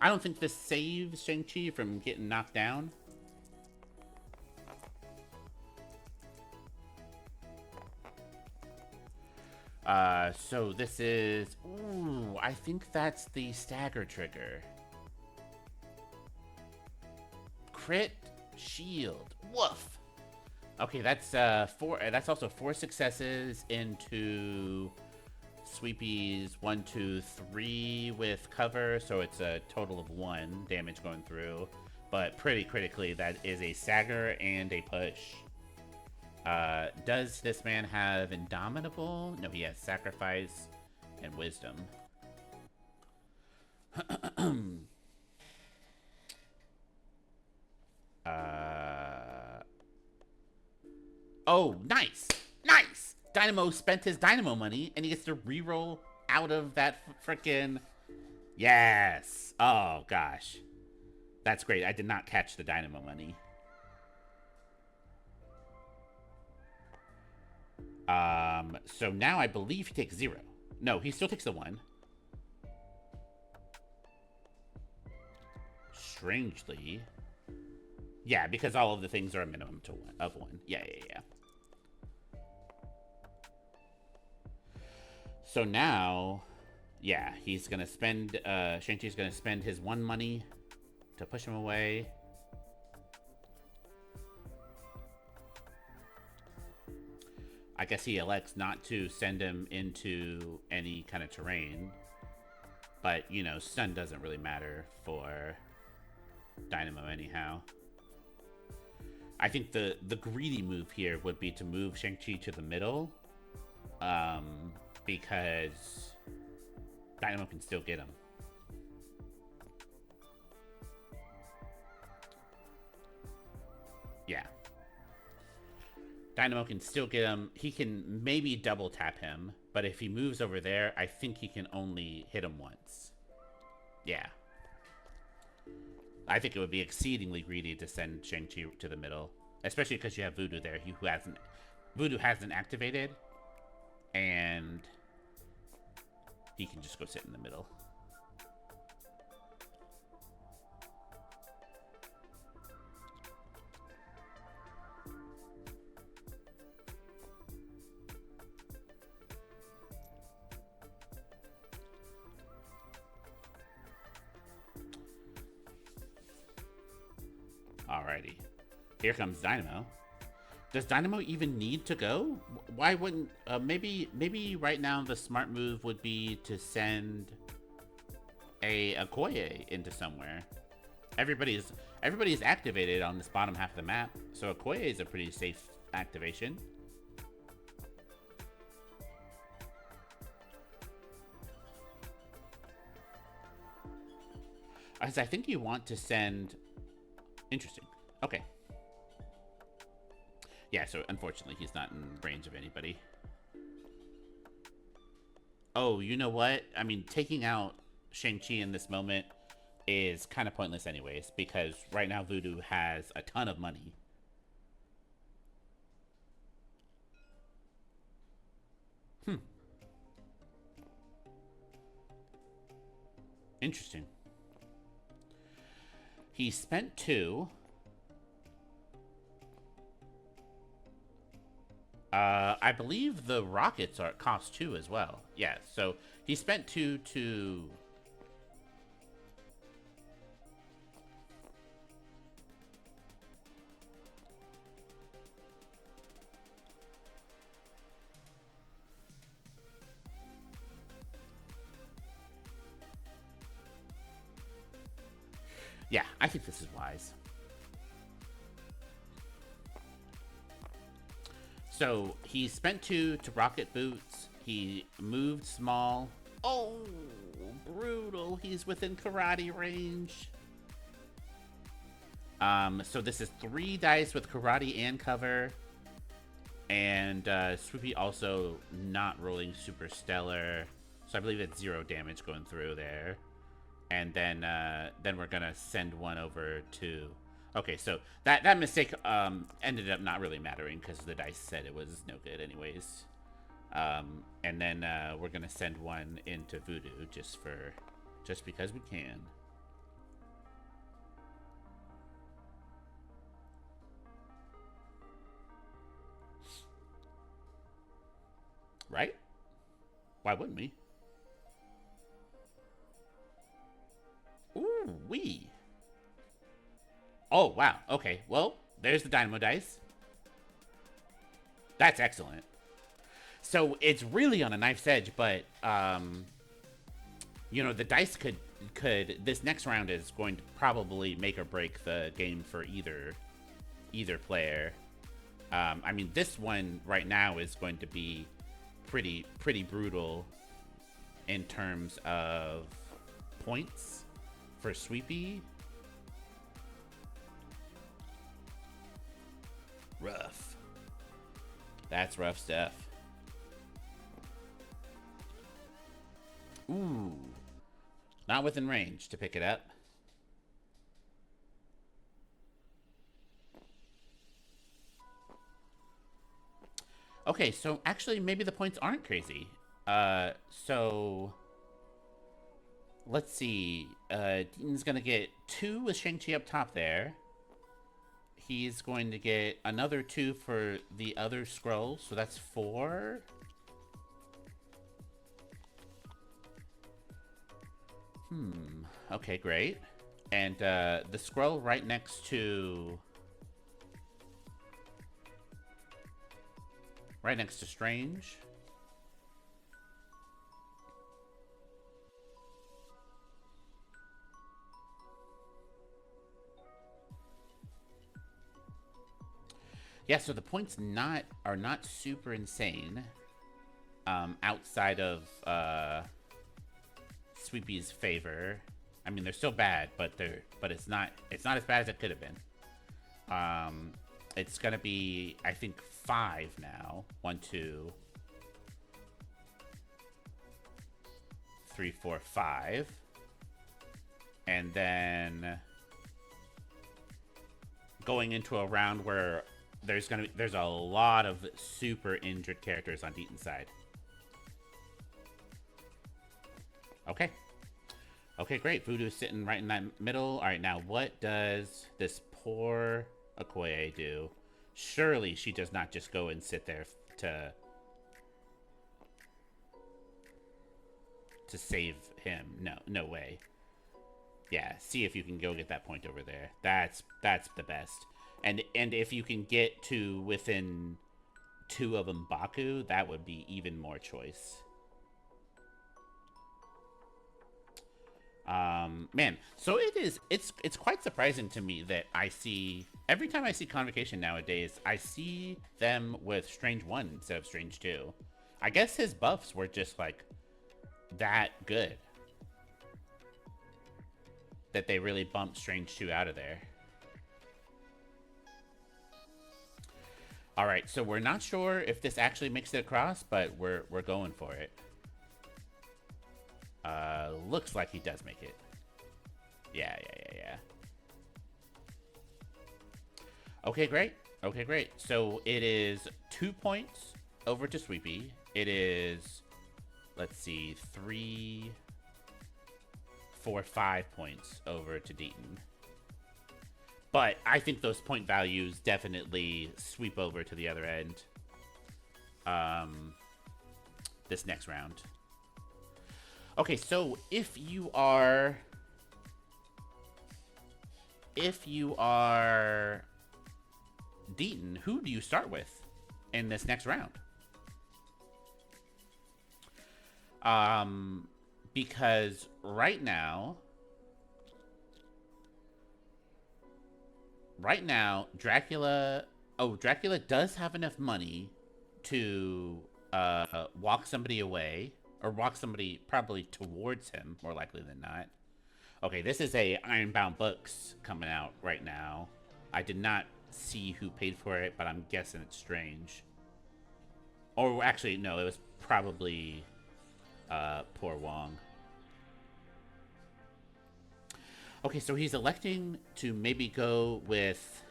I don't think this saves Shang-Chi from getting knocked down. So this is... Ooh, I think that's the stagger trigger. Crit shield. Woof. Okay, that's 4. That's also 4 successes into Sweepy's 1, 2, 3 with cover, so it's a total of 1 damage going through. But pretty critically, that is a stagger and a push. Does this man have Indomitable? No, he has Sacrifice and Wisdom. Oh, nice! Nice! Dynamo spent his Dynamo money, and he gets to reroll out of that frickin'... Yes! Oh, gosh. That's great. I did not catch the Dynamo money. So now I believe he takes 0. No, he still takes the 1. Strangely. Yeah, because all of the things are a minimum of 1. Yeah. So now, yeah, he's gonna spend, Shang-Chi's gonna spend his 1 money to push him away. I guess he elects not to send him into any kind of terrain. But, you know, stun doesn't really matter for Dynamo anyhow. I think the greedy move here would be to move Shang-Chi to the middle. Because Dynamo can still get him. Yeah. Dynamo can still get him. He can maybe double tap him, but if he moves over there, I think he can only hit him once. Yeah. I think it would be exceedingly greedy to send Shang-Chi to the middle, especially because you have Voodoo there, Voodoo hasn't activated, and he can just go sit in the middle. Alrighty. Here comes Dynamo. Does Dynamo even need to go? Why wouldn't... maybe right now the smart move would be to send a Okoye into somewhere. Everybody's activated on this bottom half of the map, so Okoye is a pretty safe activation. As I think you want to send... Interesting. Okay. Yeah, so unfortunately he's not in range of anybody. Oh, you know what? I mean, taking out Shang-Chi in this moment is kind of pointless anyways, because right now Voodoo has a ton of money. Interesting. He spent 2. I believe the rockets cost 2 as well. Yeah, so he spent 2 to... Yeah, I think this is wise. So he spent 2 to rocket boots. He moved small. Oh, brutal. He's within karate range. So this is 3 dice with karate and cover. And Sweepy also not rolling super stellar. So I believe it's 0 damage going through there. And then we're gonna send one over to... Okay, so that mistake ended up not really mattering because the dice said it was no good anyways. And then we're gonna send one into Voodoo just because we can. Right? Why wouldn't we? Ooh, wee. Oh, wow. Okay, well, there's the Dynamo dice. That's excellent. So it's really on a knife's edge, but, you know, the dice could... This next round is going to probably make or break the game for either player. I mean, this one right now is going to be pretty brutal in terms of points for Sweepy. Rough. That's rough stuff. Ooh. Not within range to pick it up. Okay, so actually maybe the points aren't crazy. So let's see. Deaton's gonna get 2 with Shang-Chi up top there. He's going to get another 2 for the other scrolls, so that's 4. Okay, great. And the scroll right next to Strange. Yeah, so the points are not super insane. Outside of Sweepy's favor. I mean, they're still bad, but it's not as bad as it could have been. It's gonna be, I think, 5 now. 1, 2, 3, 4, 5, and then going into a round where there's a lot of super injured characters on Deaton's side. Okay. Okay, great. Voodoo's sitting right in that middle. All right, now what does this poor Okoye do? Surely she does not just go and sit there to save him. No, no way. Yeah, see if you can go get that point over there. That's the best. And if you can get to within 2 of M'Baku, that would be even more choice. Man, so it's quite surprising to me that every time I see Convocation nowadays, I see them with Strange 1 instead of Strange 2. I guess his buffs were just like that good that they really bumped Strange 2 out of there. All right, so we're not sure if this actually makes it across, but we're going for it. Looks like he does make it. Yeah. Okay, great. Okay, great. So it is 2 points over to Sweepy. It is, let's see, 3, 4, 5 points over to Deaton. But I think those point values definitely sweep over to the other end. This next round. Okay, so if you are Deaton, who do you start with in this next round? Because right now, Dracula does have enough money to walk somebody away. Or walk somebody probably towards him, more likely than not. Okay, this is a Ironbound Books coming out right now. I did not see who paid for it, but I'm guessing it's Strange. Or actually, no, it was probably poor Wong. Okay, so he's electing to maybe go with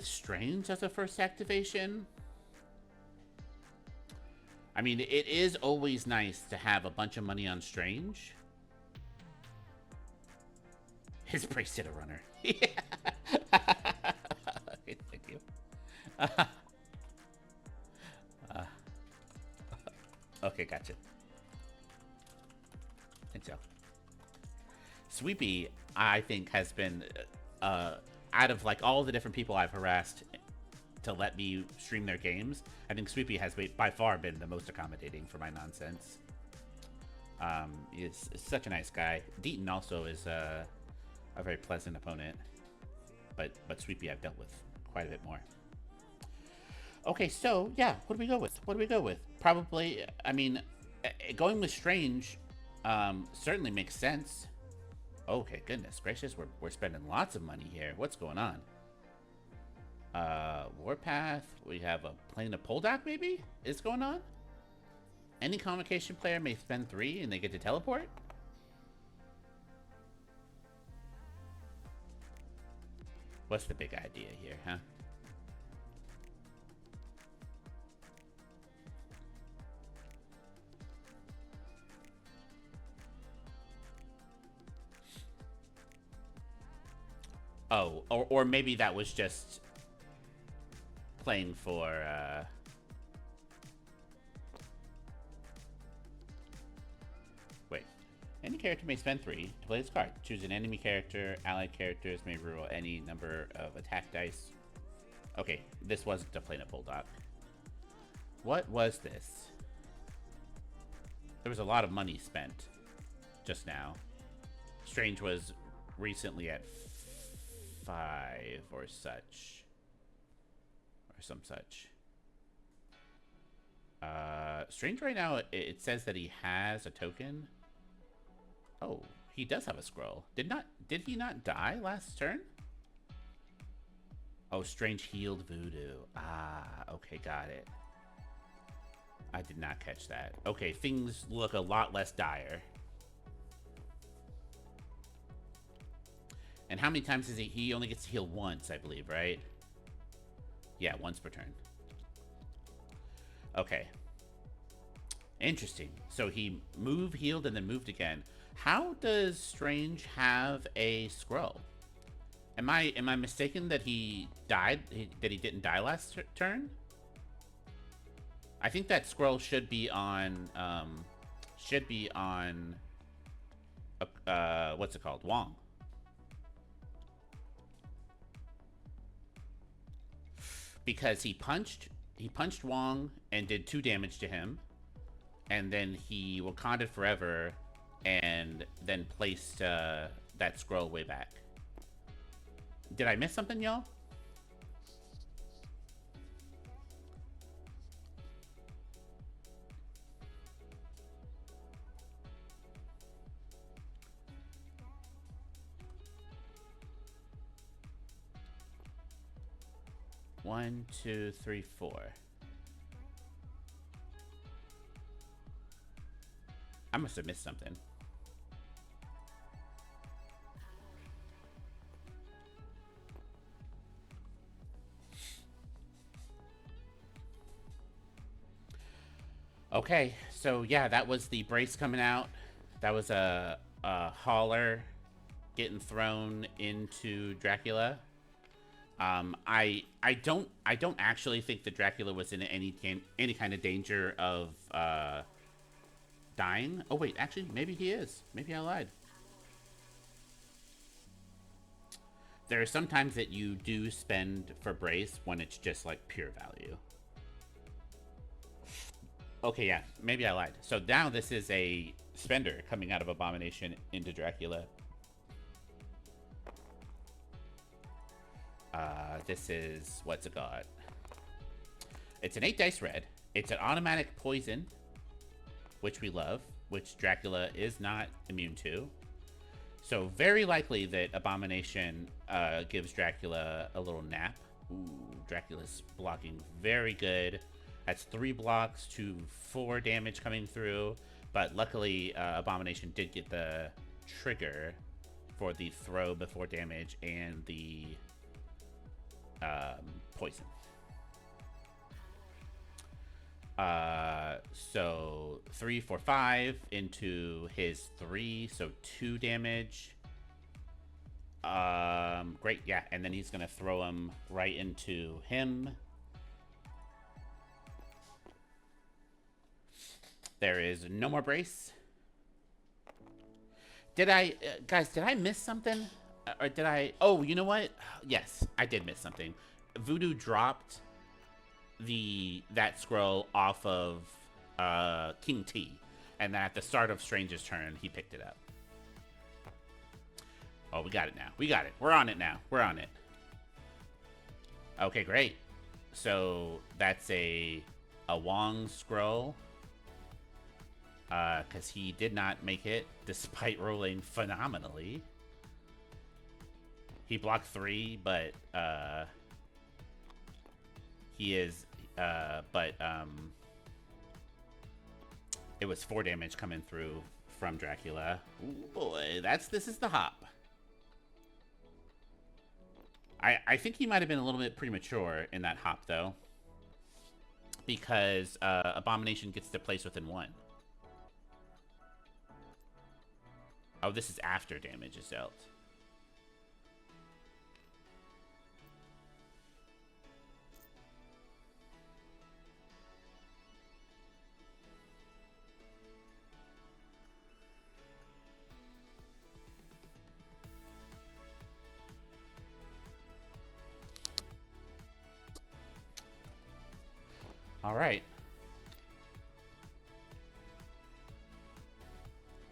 Strange as a first activation. I mean, it is always nice to have a bunch of money on Strange. His bracelet a runner. Yeah. Thank you. Okay, gotcha. Thanks, y'all. Sweepy, I think, has been out of like all the different people I've harassed to let me stream their games, I think Sweepy has by far been the most accommodating for my nonsense. He's such a nice guy. Deaton also is a very pleasant opponent, but Sweepy I've dealt with quite a bit more. Okay, so yeah, what do we go with? Probably, I mean, going with Strange certainly makes sense. Okay, goodness gracious, we're spending lots of money here. What's going on? Warpath, we have a plane of Poldak maybe is going on. Any Convocation player may spend 3 and they get to teleport. What's the big idea here, huh? Oh, or maybe that was just playing for wait. Any character may spend 3 to play this card. Choose an enemy character. Allied characters may reroll any number of attack dice. Okay, this wasn't a plane of Poldak. What was this? There was a lot of money spent just now. Strange was recently at 5 or such. Or some such. Strange right now, it says that he has a token. Oh, he does have a scroll. Did he not die last turn? Oh, Strange healed Voodoo. Ah, okay, got it. I did not catch that. Okay, things look a lot less dire. And how many times is he only gets to heal once, I believe, right? Yeah, once per turn. Okay. Interesting. So he healed, and then moved again. How does Strange have a scroll? Am I mistaken that he died? That he didn't die last turn? I think that scroll should be on. What's it called? Wong. Because he punched Wong and did 2 damage to him, and then he Wakanda'd forever, and then placed that scroll way back. Did I miss something, y'all? One, two, three, 4. I must have missed something. Okay, so yeah, that was the brace coming out. That was a hauler getting thrown into Dracula. I don't actually think that Dracula was in any kind of danger of dying. Oh wait, actually, maybe he is. Maybe I lied. There are some times that you do spend for brace when it's just like pure value. Okay, yeah, maybe I lied. So now this is a spender coming out of Abomination into Dracula. This is, what's it got? It's an 8 dice red. It's an automatic poison, which we love, which Dracula is not immune to. So very likely that Abomination gives Dracula a little nap. Ooh, Dracula's blocking very good. That's 3 blocks to 4 damage coming through. But luckily, Abomination did get the trigger for the throw before damage and the poison. So 3, 4, 5 into his 3, so 2 damage. Great, yeah, and then he's gonna throw him right into him. There is no more brace. Did I, guys, did I miss something? Or did I, oh, you know what? Yes, I did miss something. Voodoo dropped that scroll off of King T, and then at the start of Strange's turn, he picked it up. Oh, we got it now. We got it. We're on it now. We're on it. Okay, great. So that's a Wong scroll. Because he did not make it, despite rolling phenomenally. He blocked 3, but he is, it was 4 damage coming through from Dracula. Ooh, boy, this is the hop. I think he might have been a little bit premature in that hop, though, because Abomination gets to place within 1. Oh, this is after damage is dealt. All right.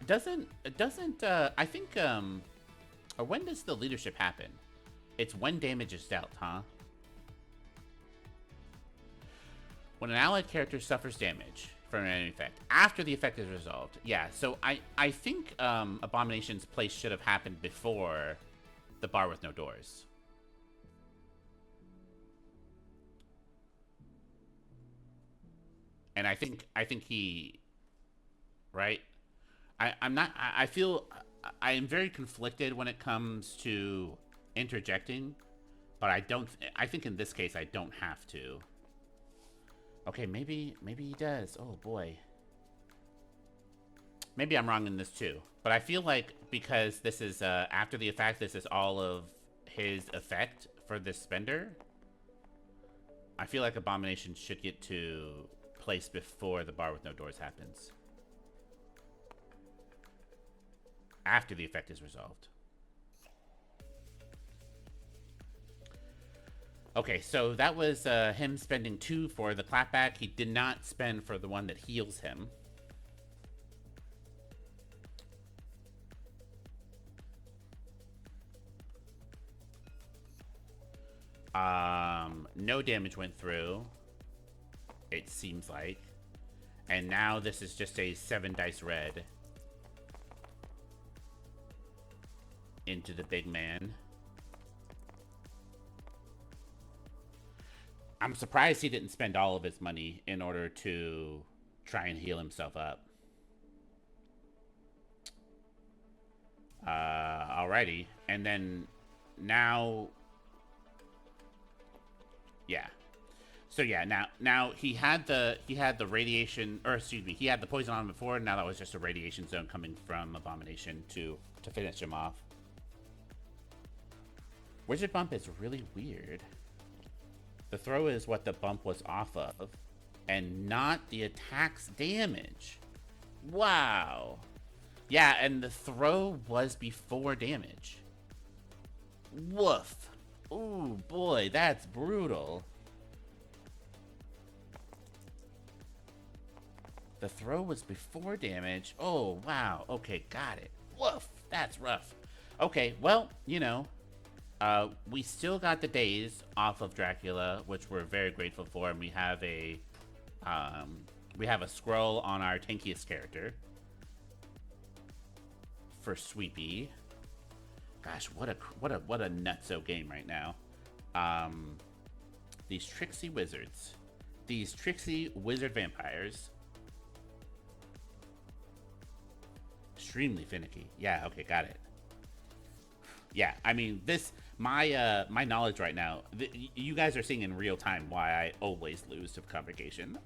Doesn't I think or when does the leadership happen? It's when damage is dealt, huh? When an allied character suffers damage from an enemy effect after the effect is resolved. Yeah, so I think Abomination's place should have happened before the bar with no doors. And I think he, right? I'm not. I feel I am very conflicted when it comes to interjecting, but I don't. I think in this case I don't have to. Okay, maybe he does. Oh boy. Maybe I'm wrong in this too, but I feel like because this is after the effect, this is all of his effect for this spender. I feel like Abomination should get to place before the bar with no doors happens. After the effect is resolved. Okay, so that was him spending 2 for the clapback. He did not spend for the one that heals him. No damage went through, it seems like. And now this is just a 7 dice red into the big man. I'm surprised he didn't spend all of his money in order to try and heal himself up. Alrighty. And then now... Yeah. So yeah, now he had the radiation, or excuse me, he had the poison on him before. Now that was just a radiation zone coming from Abomination to finish him off. Wizard Bump is really weird. The throw is what the bump was off of, and not the attack's damage. Wow. Yeah, and the throw was before damage. Woof. Ooh, boy, that's brutal. The throw was before damage. Oh, wow. Okay, got it. Woof, that's rough. Okay, well, you know, we still got the days off of Dracula, which we're very grateful for, and we have a scroll on our tankiest character for Sweepy. Gosh, what a nutso game right now. These tricksy wizards, these tricksy wizard vampires, extremely finicky. Yeah, okay, got it. Yeah, I mean this. My knowledge right now. You guys are seeing in real time why I always lose to Convocation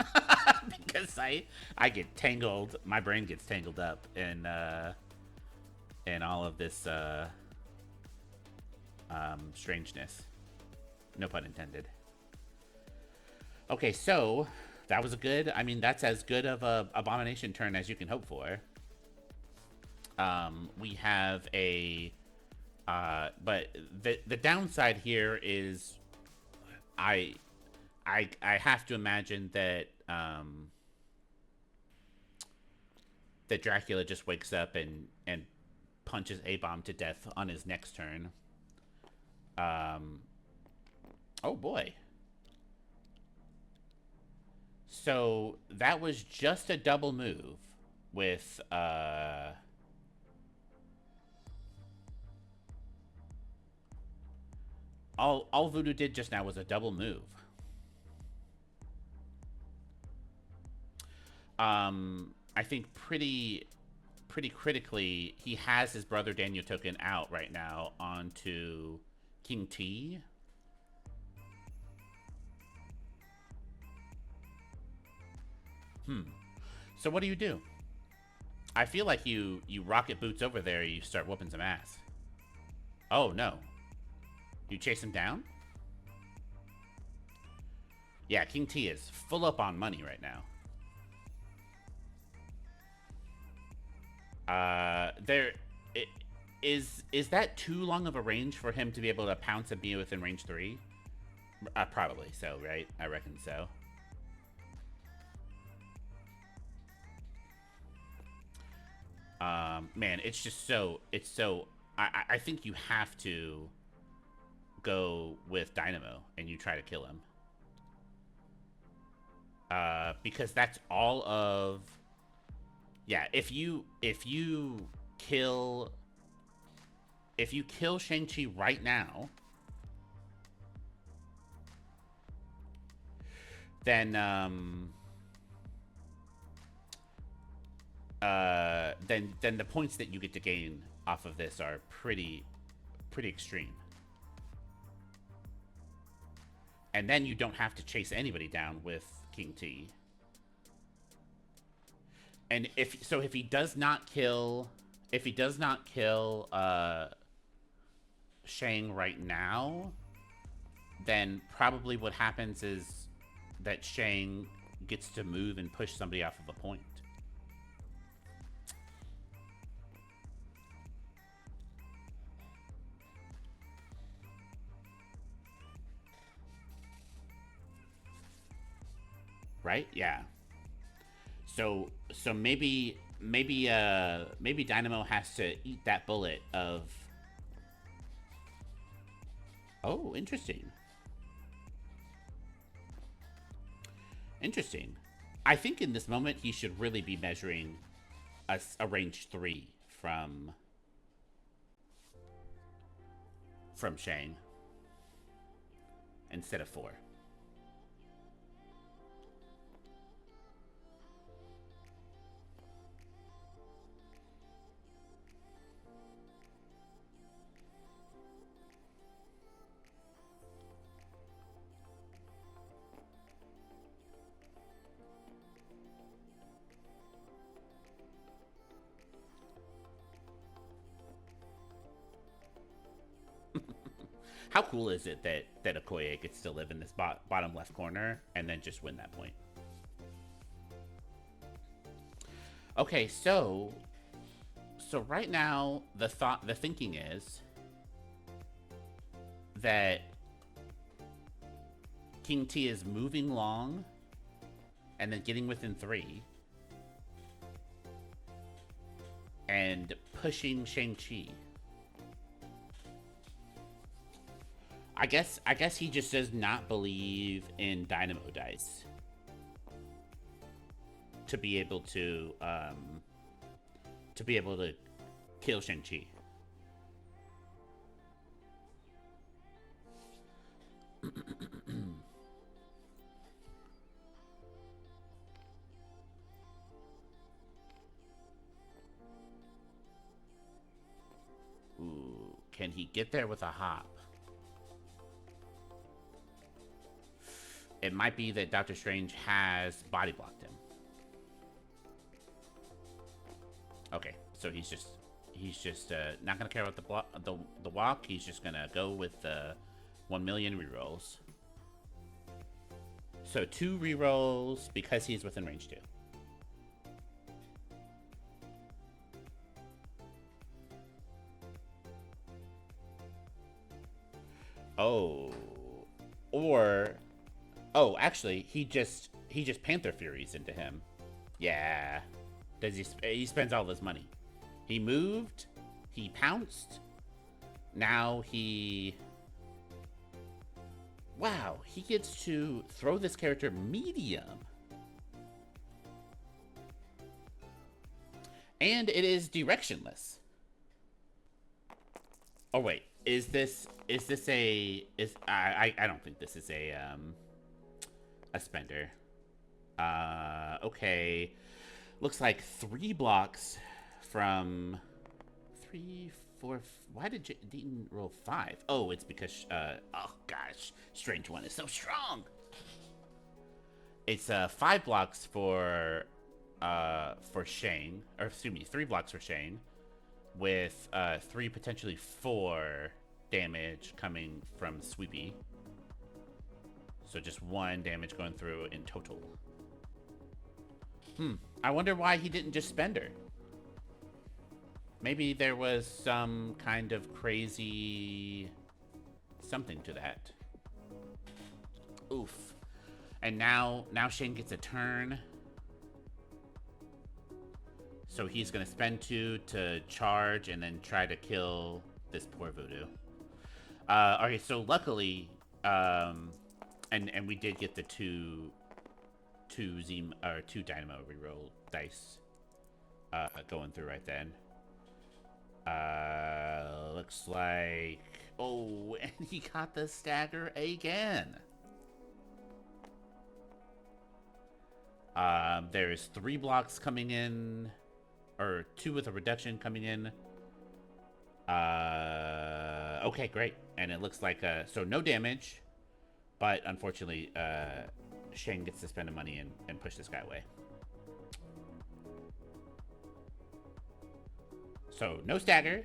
because I get tangled. My brain gets tangled up in all of this. Strangeness. No pun intended. Okay, so that was a good. I mean, that's as good of a Abomination turn as you can hope for. We have a, but the downside here is, I have to imagine that that Dracula just wakes up and punches A-Bomb to death on his next turn. Oh boy. So that was just a double move with all Voodoo did just now was a double move. I think pretty critically, he has his brother Daniel token out right now onto King T. So what do? I feel like you rocket boots over there, you start whooping some ass. Oh no. You chase him down? Yeah, King T is full up on money right now. Is that too long of a range for him to be able to pounce and be within range 3? Probably so, right? I reckon so. Man, it's just so, I think you have to go with Dynamo and you try to kill him. Because that's all of... Yeah, if you kill Shang-Chi right now, then then the points that you get to gain off of this are pretty extreme. And then you don't have to chase anybody down with King T. And if he does not kill Shang right now, then probably what happens is that Shang gets to move and push somebody off of a point. Right? Yeah. So maybe Dynamo has to eat that bullet of... Oh, interesting. Interesting. I think in this moment he should really be measuring a range 3 from Shang instead of 4. How cool is it that Okoye gets to live in this bottom left corner and then just win that point? Okay, so right now the thinking is that King T is moving long and then getting within 3 and pushing Shang-Chi. I guess he just does not believe in Dynamo Dice to be able to kill Shang-Chi. Ooh, can he get there with a hop? It might be that Doctor Strange has body blocked him. Okay, so he's just not gonna care about the walk. He's just gonna go with the 1 million rerolls. So 2 rerolls because he's within range 2. Oh, actually, he just Panther Furies into him. Yeah. He spends all his money. He moved, he pounced. Now wow, he gets to throw this character medium. And it is directionless. Oh wait, I don't think this is a spender. Okay. Looks like 3 blocks from 3, 4. Why did Deaton roll 5? Oh, it's because oh gosh, Strange One is so strong. It's 5 blocks for Shane, or excuse me, 3 blocks for Shane, with 3 potentially 4 damage coming from Sweepy. So just 1 damage going through in total. I wonder why he didn't just spend her. Maybe there was some kind of crazy something to that. Oof. And now Shane gets a turn. So he's gonna spend 2 to charge and then try to kill this poor Voodoo. Okay, so luckily, and we did get the two dynamo reroll dice going through right then. Looks like, oh, and he got the stagger again. There's 3 blocks coming in, or 2 with a reduction coming in. Okay, great. And it looks like, so no damage, but unfortunately, Shane gets to spend the money and push this guy away. So, no stagger.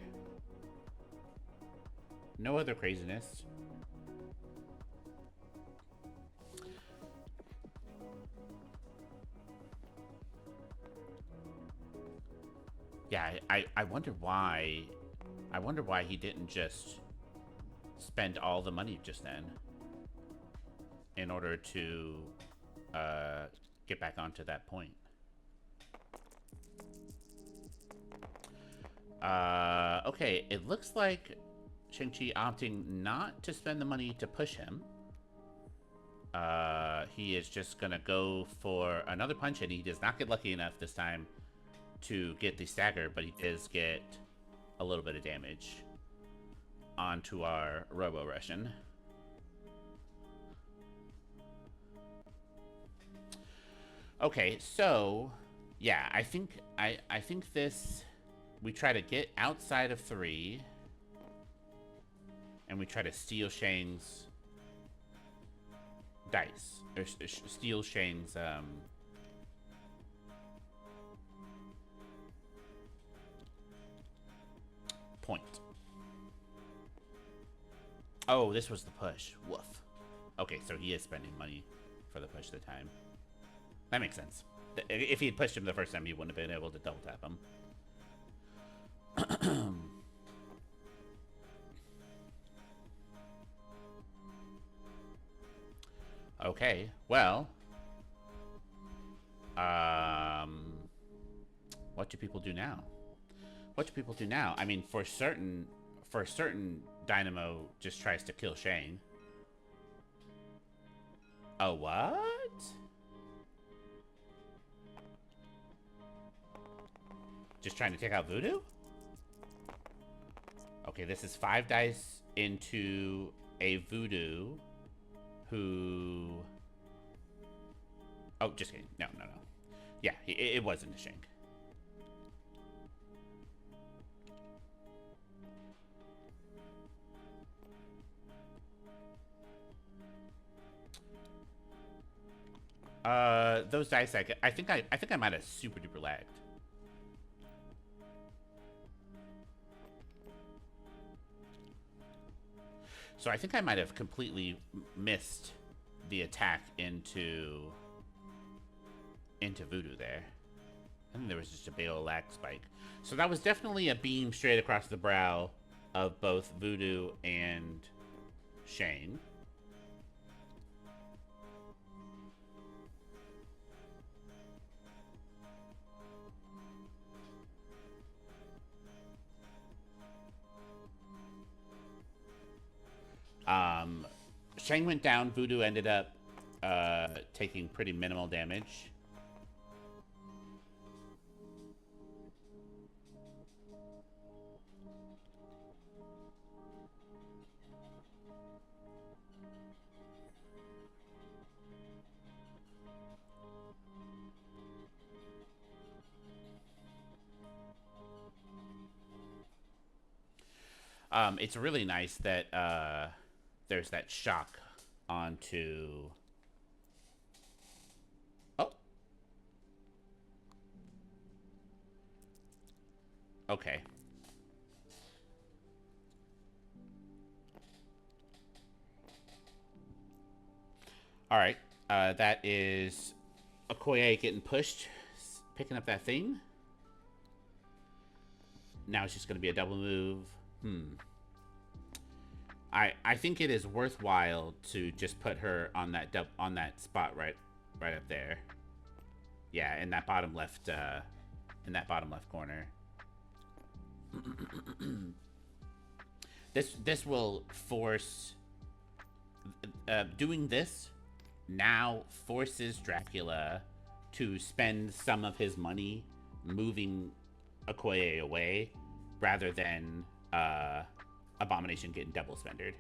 No other craziness. Yeah, I wonder why... I wonder why he didn't just spend all the money just then in order to get back onto that point. Okay, it looks like Shang-Chi opting not to spend the money to push him. He is just gonna go for another punch, and he does not get lucky enough this time to get the stagger, but he does get a little bit of damage onto our Robo-Russian. Okay, so yeah, I think this, we try to get outside of 3 and we try to steal Shang's dice, or steal Shang's point. Oh, this was the push. Woof. Okay, so he is spending money for the push the time. That makes sense. If he had pushed him the first time, he wouldn't have been able to double tap him. Okay, well, what do people do now? What do people do now? I mean, for certain, Dynamo just tries to kill Shang. Oh, what? Just trying to take out Voodoo? Okay, this is 5 dice into a Voodoo who... Oh, just kidding. No. Yeah, it wasn't a Shang. Those dice, I think I might have super duper lagged. So I think I might have completely missed the attack into Voodoo there. I think there was just a big old lag spike. So that was definitely a beam straight across the brow of both Voodoo and Shane. Shang went down. Voodoo ended up taking pretty minimal damage. It's really nice that there's that shock onto... Oh. Okay. Alright. That is Okoye getting pushed, picking up that thing. Now it's just going to be a double move. I think it is worthwhile to just put her on that spot right up there. Yeah, in that bottom left corner. this will force doing this now forces Dracula to spend some of his money moving Okoye away rather than Abomination getting double spendered.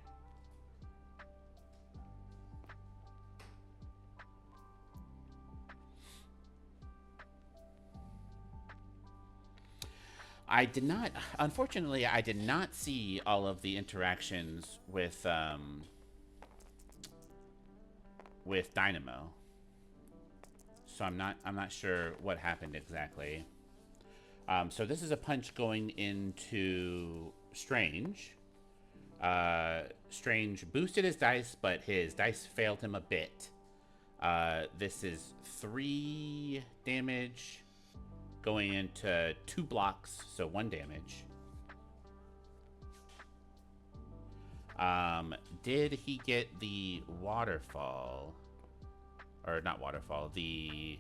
Unfortunately, I did not see all of the interactions with Dynamo. So I'm not sure what happened exactly. So this is a punch going into Strange. Strange boosted his dice, but his dice failed him a bit. This is 3 damage going into 2 blocks, so 1 damage. Did he get the waterfall? Or not waterfall, he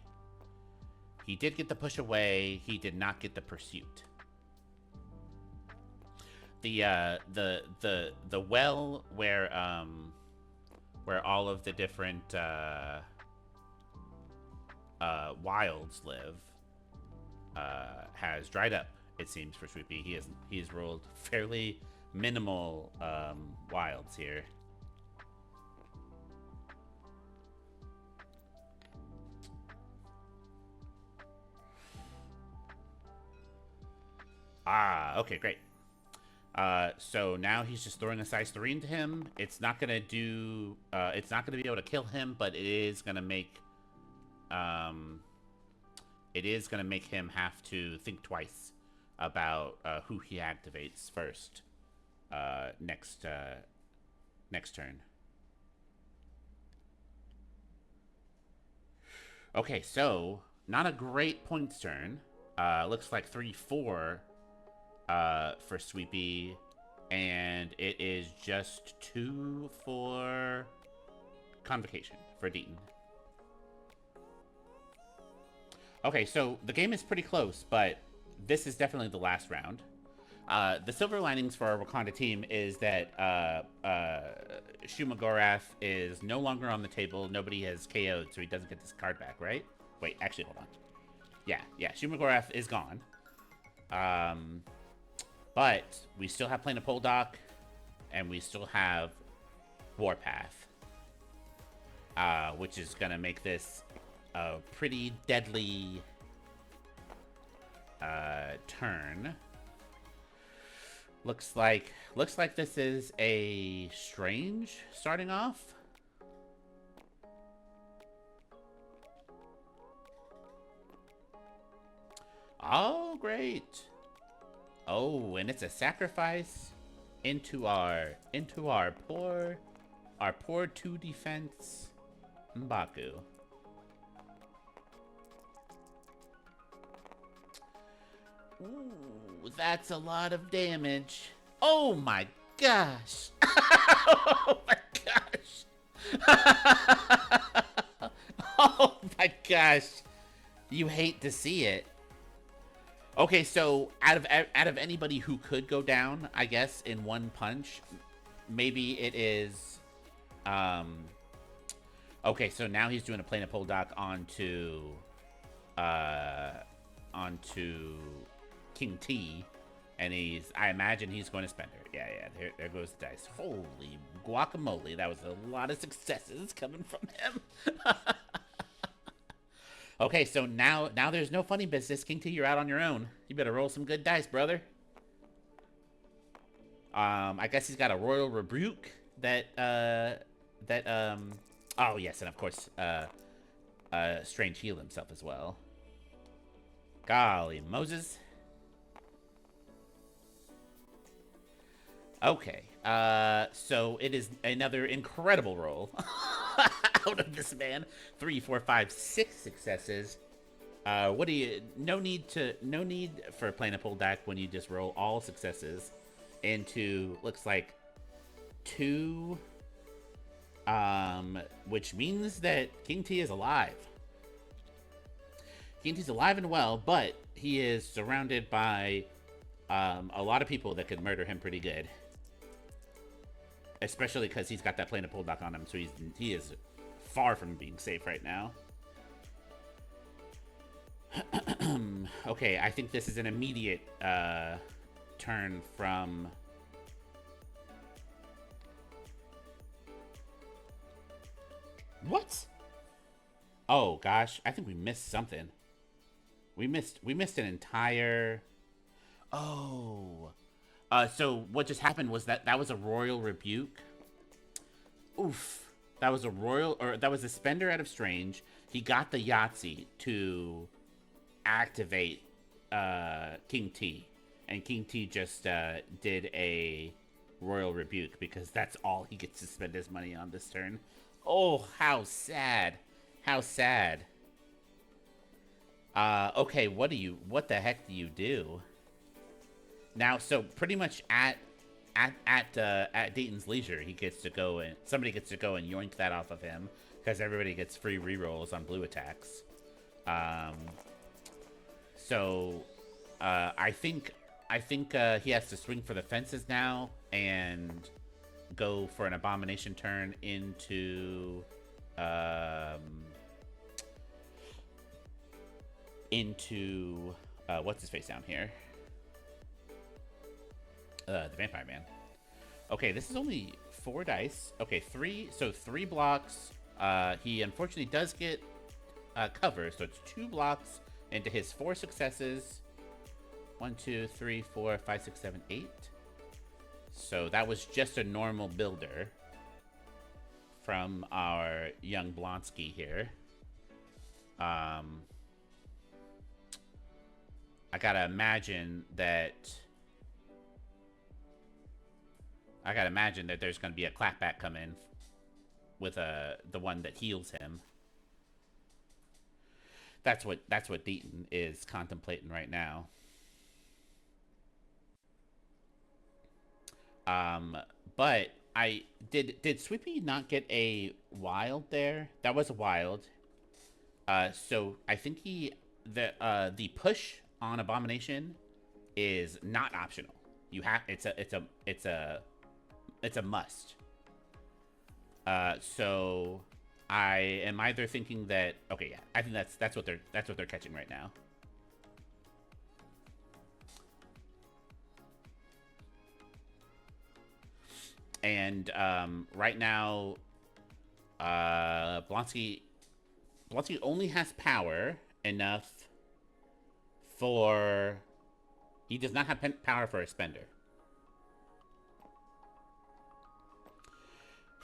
did get the push away, he did not get the pursuit. The well where all of the different wilds live has dried up, it seems, for Sweepy. He's rolled fairly minimal wilds here. Okay, great. So now he's just throwing a size 3 into him. It's not gonna do. It's not gonna be able to kill him, but it is gonna make. It is gonna make him have to think twice about who he activates first. Next turn. Okay, so not a great points turn. Looks like 3-4 for Sweepy, and it is just 2 for Convocation for Deaton. Okay, so the game is pretty close, but this is definitely the last round. The silver linings for our Wakanda team is that Shumagorath is no longer on the table. Nobody has KO'd, so he doesn't get this card back, right? Wait, actually, hold on. Yeah, Shumagorath is gone. But we still have Plane of Poldock, and we still have Warpath, which is going to make this a pretty deadly turn. Looks like this is a Strange starting off. Oh, great. Oh, and it's a sacrifice into our poor 2 defense M'Baku. Ooh, that's a lot of damage. Oh my gosh. Oh my gosh. Oh my gosh. You hate to see it. Okay, so out of anybody who could go down, I guess, in one punch, maybe it is okay, so now he's doing a Plane of Poldock onto King T, and I imagine he's going to spend her. Yeah, there goes the dice. Holy guacamole, that was a lot of successes coming from him. Okay, so now there's no funny business. King T, you're out on your own. You better roll some good dice, brother. I guess he's got a Royal Rebuke that oh yes, and of course Strange heal himself as well. Golly Moses. Okay, so it is another incredible roll out of this man. 3, 4, 5, 6 successes. What do you? No need for Plane of Poldock when you just roll all successes into looks like 2, which means that King T is alive. King T's alive and well, but he is surrounded by a lot of people that could murder him pretty good. especially because he's got that planar pullback on him, so he is far from being safe right now. Okay, I think this is an immediate turn from... What? Oh gosh, I think we missed something. We missed an entire... Oh. So what just happened was that was a royal rebuke. Oof. That was a spender out of Strange. He got the Yahtzee to activate King T. And King T just did a royal rebuke because that's all he gets to spend his money on this turn. Oh, how sad. How sad. Okay, what the heck do you do? Now, so pretty much at Deaton's leisure, he gets to go and somebody gets to go and yoink that off of him because everybody gets free rerolls on blue attacks. So I think he has to swing for the fences now and go for an abomination turn into what's his face down here? The Vampire Man. Okay, this is only 4 dice. Okay, 3 blocks. He unfortunately does get cover, so it's 2 blocks into his 4 successes. 1, 2, 3, 4, 5, 6, 7, 8. So that was just a normal builder from our young Blonsky here. I gotta imagine that there's gonna be a clapback come in with the one that heals him. That's what Deaton is contemplating right now. But did Sweepy not get a wild there? That was a wild. So I think the push on Abomination is not optional. You have it's a must. So I am either thinking that I think that's what they're catching right now. And right now, Blonsky only has power enough for... He does not have power for a spender.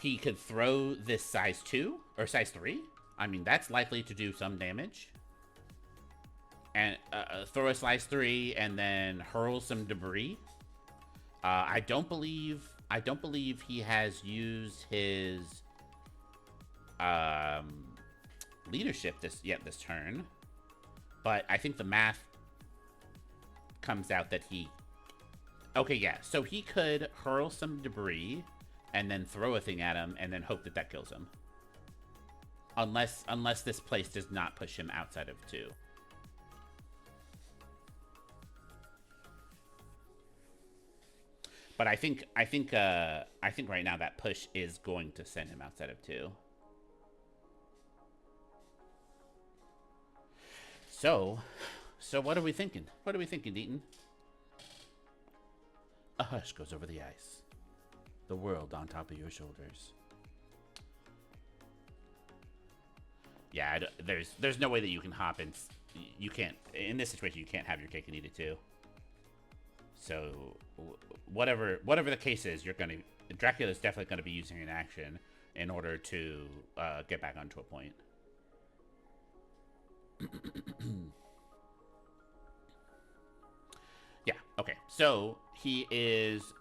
He could throw this size 2 or size 3. I mean, that's likely to do some damage. And throw a size 3 and then hurl some debris. I don't believe he has used his leadership this turn. But I think the math comes out that he... Okay, yeah. So he could hurl some debris and then throw a thing at him and then hope that kills him. Unless this place does not push him outside of 2. But I think right now that push is going to send him outside of 2. So what are we thinking? What are we thinking, Deaton? A hush goes over the ice. The world on top of your shoulders. Yeah, there's no way that you can hop and you can't in this situation. You can't have your cake and eat it too. So whatever the case is, Dracula's definitely gonna be using an action in order to get back onto a point. Yeah. Okay. So he is.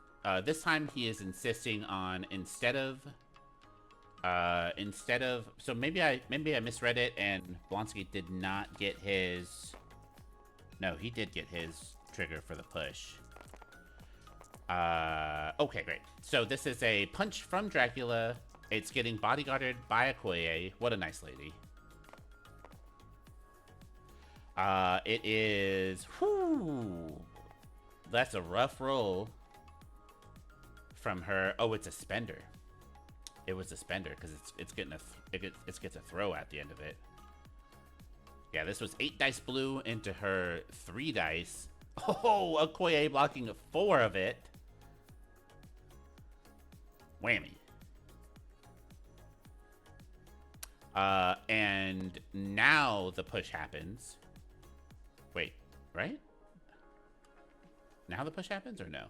This time he is insisting on instead of so maybe I misread it and Blonsky did not get his... No, he did get his trigger for the push. Okay, great. So this is a punch from Dracula. It's getting bodyguarded by Okoye. What a nice lady. It is... Whew, that's a rough roll from her. Oh, it's a spender. It was a spender because it's getting it gets a throw at the end of it. Yeah, this was 8 dice blue into her 3 dice. Oh, Okoye blocking 4 of it. Whammy. And now the push happens. Wait, right? Now the push happens or no?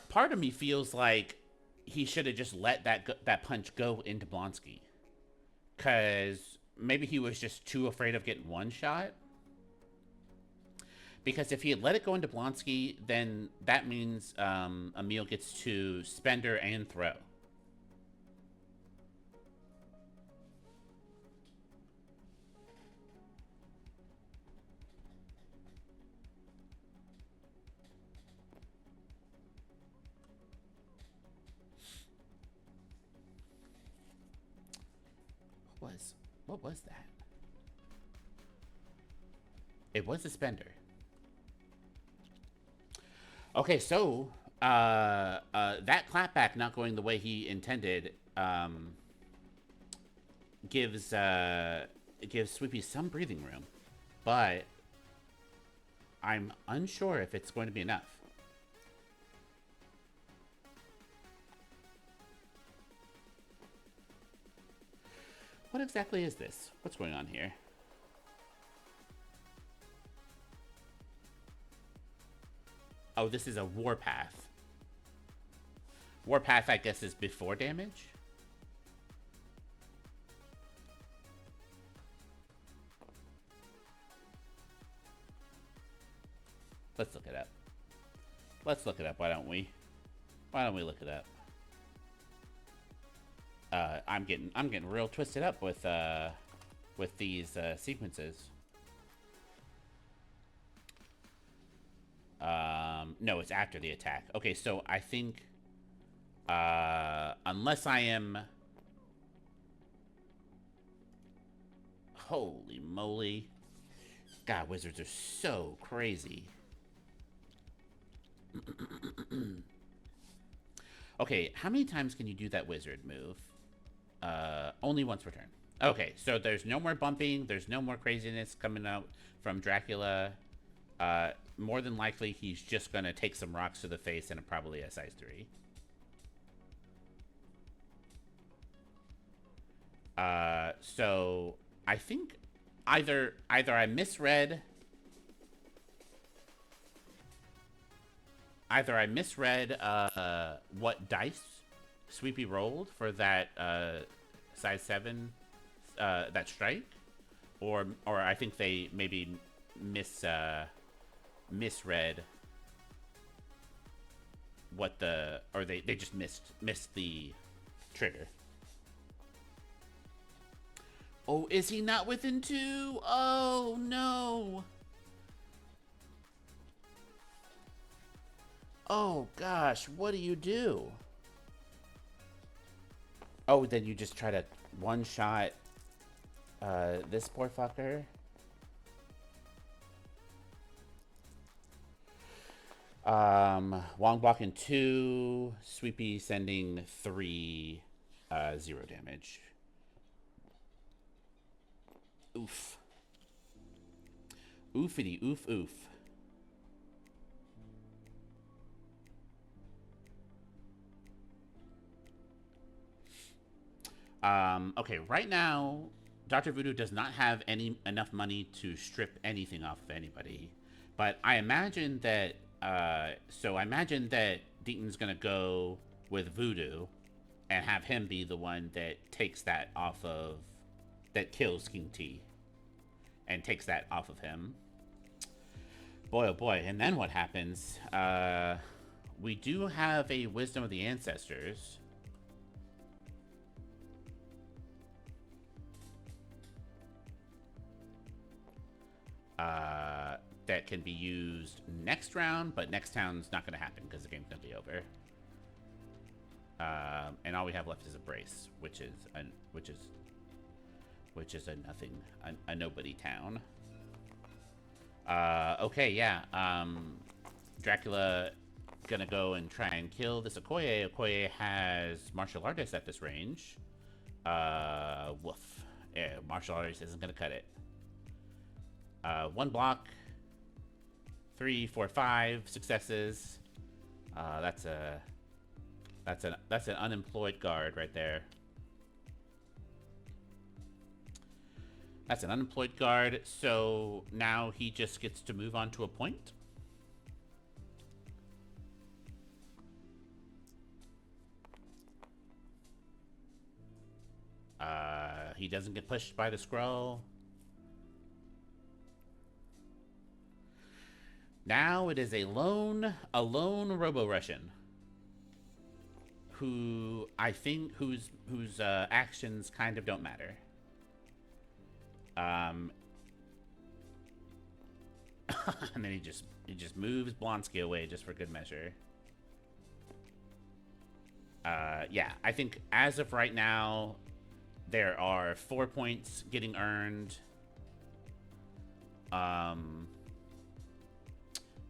Part of me feels like he should have just let that punch go into Blonsky. Cause maybe he was just too afraid of getting one shot. Because if he had let it go into Blonsky, then that means Emil gets to spender and throw. What was that? It was a spender. Okay, so that clapback not going the way he intended gives Sweepy some breathing room, but I'm unsure if it's going to be enough. What exactly is this? What's going on here? Oh, this is a Warpath. Warpath, I guess, is before damage? Let's look it up. Let's look it up, why don't we? Why don't we look it up? I'm getting real twisted up with these sequences. No, it's after the attack. Okay, so I think unless I am, holy moly, God, wizards are so crazy. Okay, how many times can you do that wizard move? Only once per turn. Okay, so there's no more bumping. There's no more craziness coming out from Dracula. More than likely, he's just going to take some rocks to the face and probably a size 3. So I think either I misread... Either I misread what dice Sweepy rolled for that size 7 that strike, or I think they maybe misread what the, or they just missed the trigger. Oh, is he not within 2? Oh no. Oh gosh, what do you do? Oh, then you just try to one-shot this poor fucker? Wong blocking 2, Sweepy sending 3, 0 damage. Oof. Oofity oof oof. Okay, right now, Dr. Voodoo does not have enough money to strip anything off of anybody. But I imagine that, so I imagine that Deaton's gonna go with Voodoo and have him be the one that takes that off of, that kills King T and takes that off of him. Boy, oh boy, and then what happens? We do have a Wisdom of the Ancestors. That can be used next round, but next round's not going to happen because the game's going to be over. And all we have left is a brace, which is which is a nothing, a nobody town. Okay, yeah. Dracula gonna go and try and kill this Okoye. Okoye has martial artists at this range. Woof. Yeah, martial artists isn't gonna cut it. One block. 3, 4, 5 successes. That's an unemployed guard right there. That's an unemployed guard, so now he just gets to move on to a point. He doesn't get pushed by the scroll. Now it is a lone Robo-Russian who I think whose actions kind of don't matter. And then he just moves Blonsky away just for good measure. Yeah, I think as of right now, there are 4 points getting earned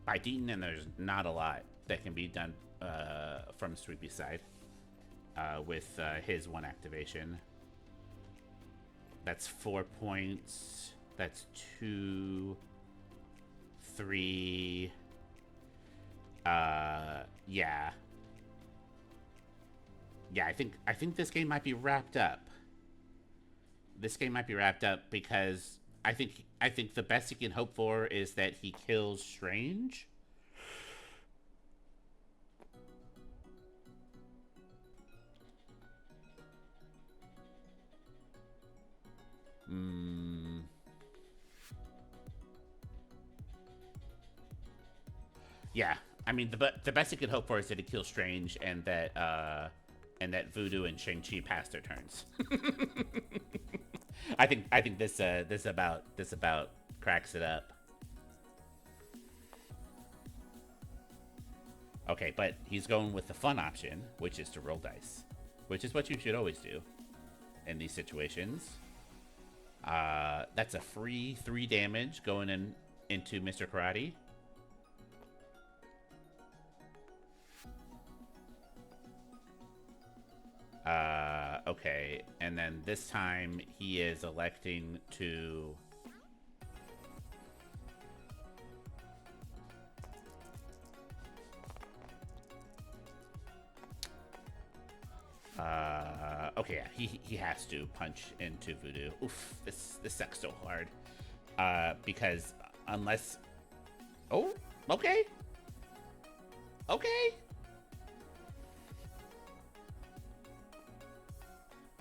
by Deaton, and there's not a lot that can be done from Sweepy's side with his one activation. That's 4 points. That's 2, 3. Yeah. Yeah, I think this game might be wrapped up. This game might be wrapped up because I think the best he can hope for is that he kills Strange. Yeah, I mean the best he could hope for is that he kills Strange and that Voodoo and Shang-Chi pass their turns. I think this about cracks it up. Okay, but he's going with the fun option, which is to roll dice, which is what you should always do in these situations. That's a free 3 damage going into Mr. Karate. Okay, and then this time he is electing to okay, yeah, he has to punch into Voodoo. Oof, this sucks so hard. Because unless oh, okay. Okay.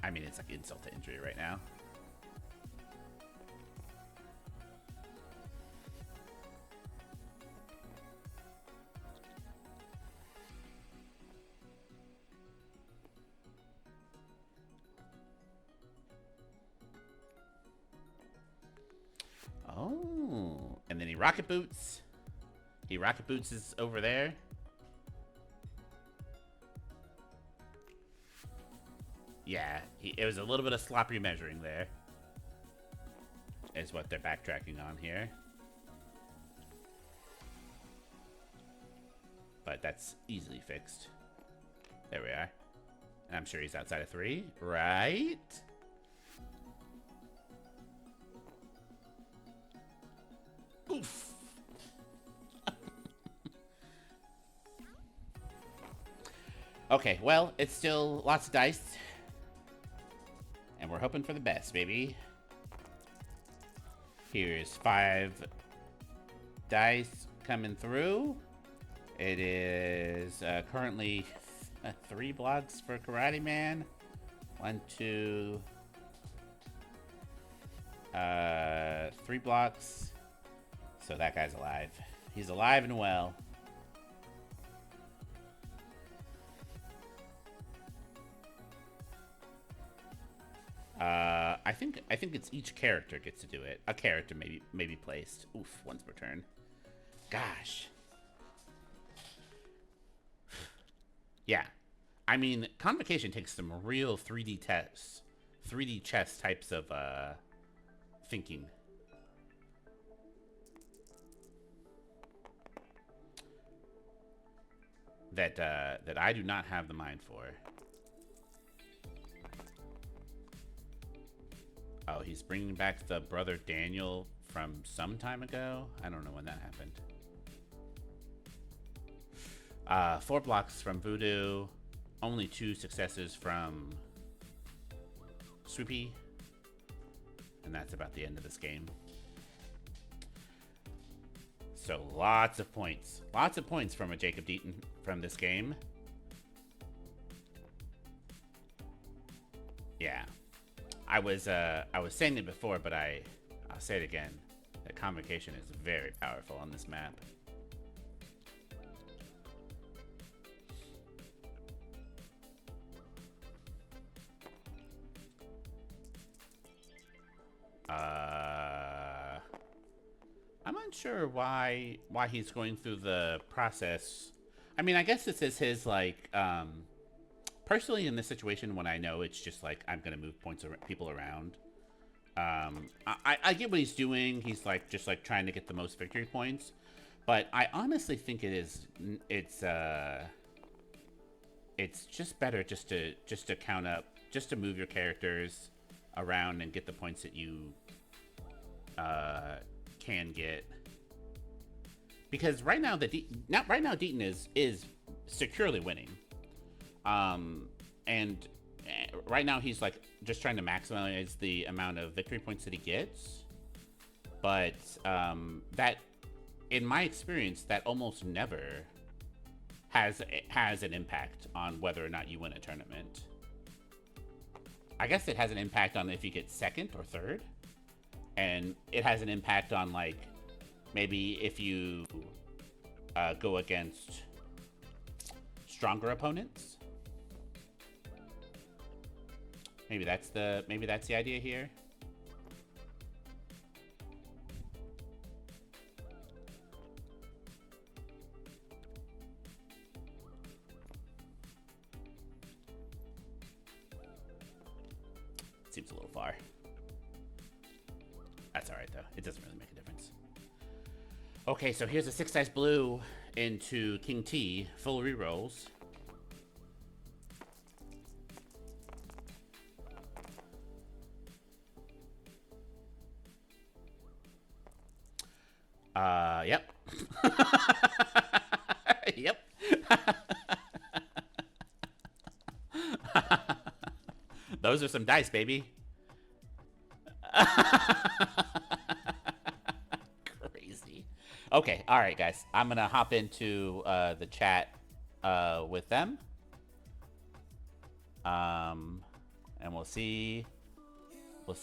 I mean, it's like insult to injury right now. Oh, and then he rocket boots. He rocket boots is over there. Yeah, it was a little bit of sloppy measuring there, is what they're backtracking on here. But that's easily fixed. There we are. And I'm sure he's outside of 3, right? Oof. Okay, well, it's still lots of dice. And we're hoping for the best, baby. Here's 5 dice coming through. It is currently 3 blocks for Karate Man. 1, 2, 3 blocks. So that guy's alive. He's alive and well. I think it's each character gets to do it. A character maybe placed. Oof, once per turn. Gosh. Yeah. I mean, Convocation takes some real 3D tests 3D chess types of thinking. That I do not have the mind for. Oh, he's bringing back the brother Daniel from some time ago. I don't know when that happened. 4 blocks from Voodoo. Only 2 successes from Sweepy. And that's about the end of this game. So lots of points. Lots of points from a Jacob Deaton from this game. Yeah. I was saying it before, but I'll say it again. That convocation is very powerful on this map. I'm unsure why he's going through the process. I mean, I guess this is his, like, personally in this situation when I know it's just like I'm gonna move people around. I get what he's doing. He's like just like trying to get the most victory points, but I honestly think it's just better just to count up, just to move your characters around and get the points that you can get. Because right now Deaton is securely winning. And right now he's like just trying to maximize the amount of victory points that he gets. But that, in my experience, that almost never has an impact on whether or not you win a tournament. I guess it has an impact on if you get second or third. And it has an impact on, like, maybe if you go against stronger opponents. Maybe that's the idea here. Seems a little far. That's all right though. It doesn't really make a difference. Okay, so here's a 6 dice blue into King T, full rerolls. Yep. Yep. Those are some dice, baby. Crazy. Okay, all right, guys. I'm gonna hop into the chat with them, and we'll see how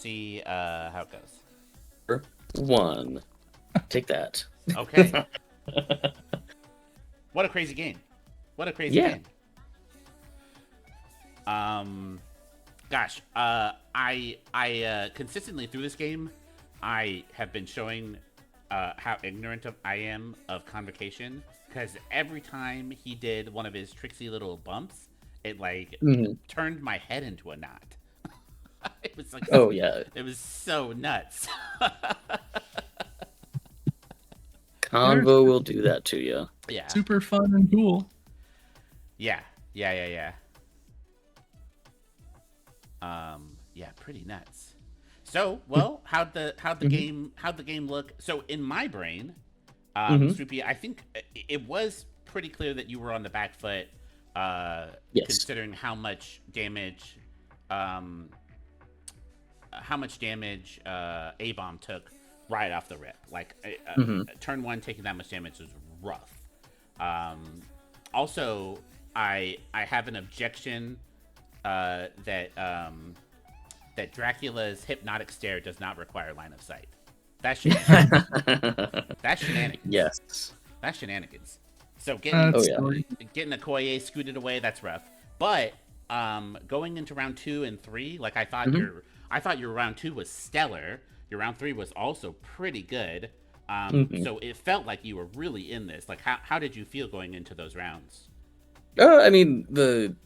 it goes. 1. Take that. Okay. What a crazy game. What a crazy game. Gosh, I consistently through this game, I have been showing how ignorant I am of convocation, because every time he did one of his tricksy little bumps, it like turned my head into a knot. It was like, oh yeah, it was so nuts. Convo will do that to you. Yeah. Super fun and cool. Yeah. Yeah, pretty nuts. So, well, how'd the game look? So in my brain, Sweepy, I think it was pretty clear that you were on the back foot, yes. Considering how much damage A-Bomb took right off the rip. Like, turn 1 taking that much damage was rough. Also, I have an objection that Dracula's hypnotic stare does not require line of sight. That's shenanigans. That's shenanigans. Yes. That's shenanigans. So getting a Koye scooted away, that's rough. But going into round 2 and 3, like I thought your round 2 was stellar. Your round 3 was also pretty good. So it felt like you were really in this. Like how did you feel going into those rounds? I mean, the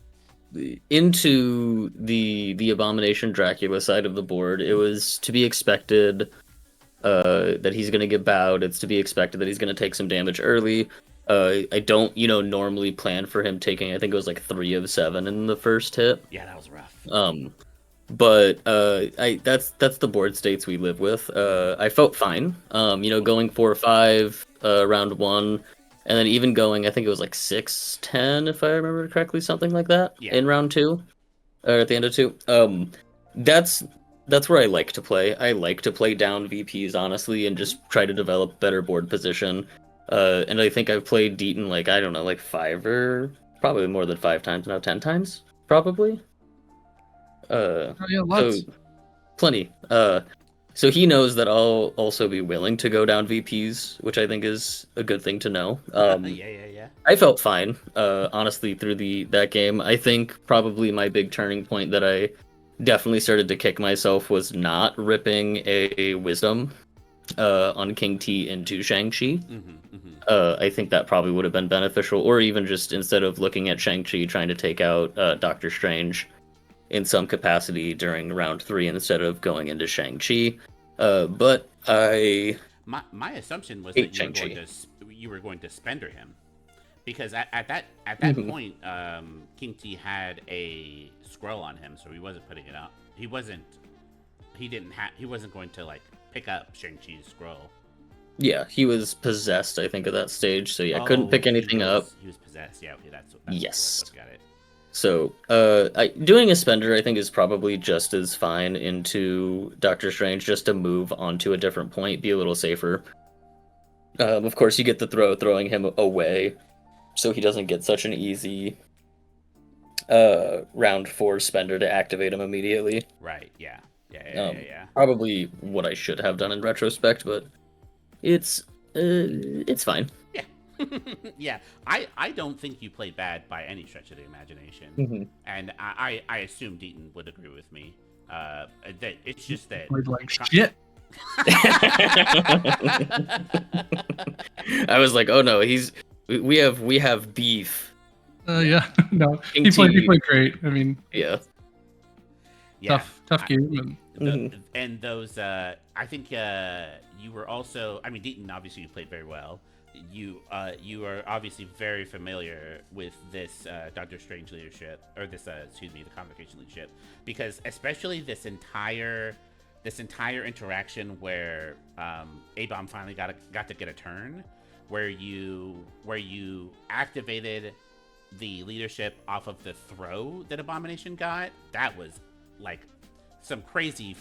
into the Abomination Dracula side of the board, it was to be expected that he's going to get bowed. It's to be expected that he's going to take some damage early. I don't, normally plan for him taking, I think it was like 3 of 7 in the first hit. Yeah, that was rough. But that's the board states we live with. I felt fine. Going 4-5 round 1, and then even going, I think it was like 6-10 if I remember correctly, something like that. Yeah. In round 2, or at the end of 2. That's where I like to play. I like to play down VPs honestly, and just try to develop better board position. And I think I've played Deaton like, I don't know, like 5 or probably more than 5 times now, 10 times probably. Lots. So plenty. So he knows that I'll also be willing to go down VPs, which I think is a good thing to know. Yeah. I felt fine, honestly, through that game. I think probably my big turning point that I definitely started to kick myself was not ripping a Wisdom on King T into Shang-Chi. I think that probably would have been beneficial, or even just instead of looking at Shang-Chi trying to take out Doctor Strange in some capacity during round 3 instead of going into Shang-Chi. But my assumption was that you were going to spender him, because at that point, King T had a scroll on him, so he wasn't putting it out. He wasn't going to like pick up Shang-Chi's scroll. Yeah, he was possessed, I think, at that stage. So yeah, couldn't pick anything up. He was possessed. Yeah, okay, that's yes. Got it. So, doing a spender, I think, is probably just as fine into Doctor Strange, just to move on to a different point, be a little safer. Of course, you get the throwing him away, so he doesn't get such an easy round 4 spender to activate him immediately. Right. Yeah. Yeah. Probably what I should have done in retrospect, but it's fine. Yeah. Yeah, I don't think you played bad by any stretch of the imagination, and I assume Deaton would agree with me. That it's just that played like shit. I was like, oh no, we have beef. Yeah, no, he played great. I mean, yeah. Tough game. And those, I think you were also. I mean, Deaton, obviously you played very well. You are obviously very familiar with this Doctor Strange leadership, or this the Convocation leadership, because especially this entire interaction where A-Bomb finally got to get a turn, where you activated the leadership off of the throw that Abomination got. That was like some crazy,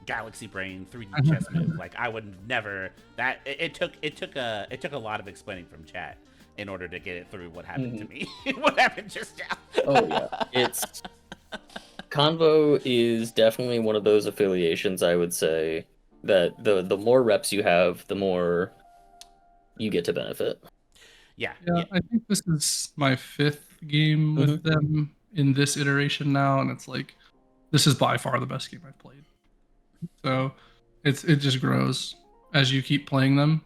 galaxy brain 3D chess move. Like I would never. That it took a lot of explaining from chat in order to get it through what happened to me. What happened just now? Oh yeah, it's Convo is definitely one of those affiliations. I would say that the more reps you have, the more you get to benefit. Yeah. I think this is my 5th game with them in this iteration now, and it's like this is by far the best game I've played. So it just grows as you keep playing them.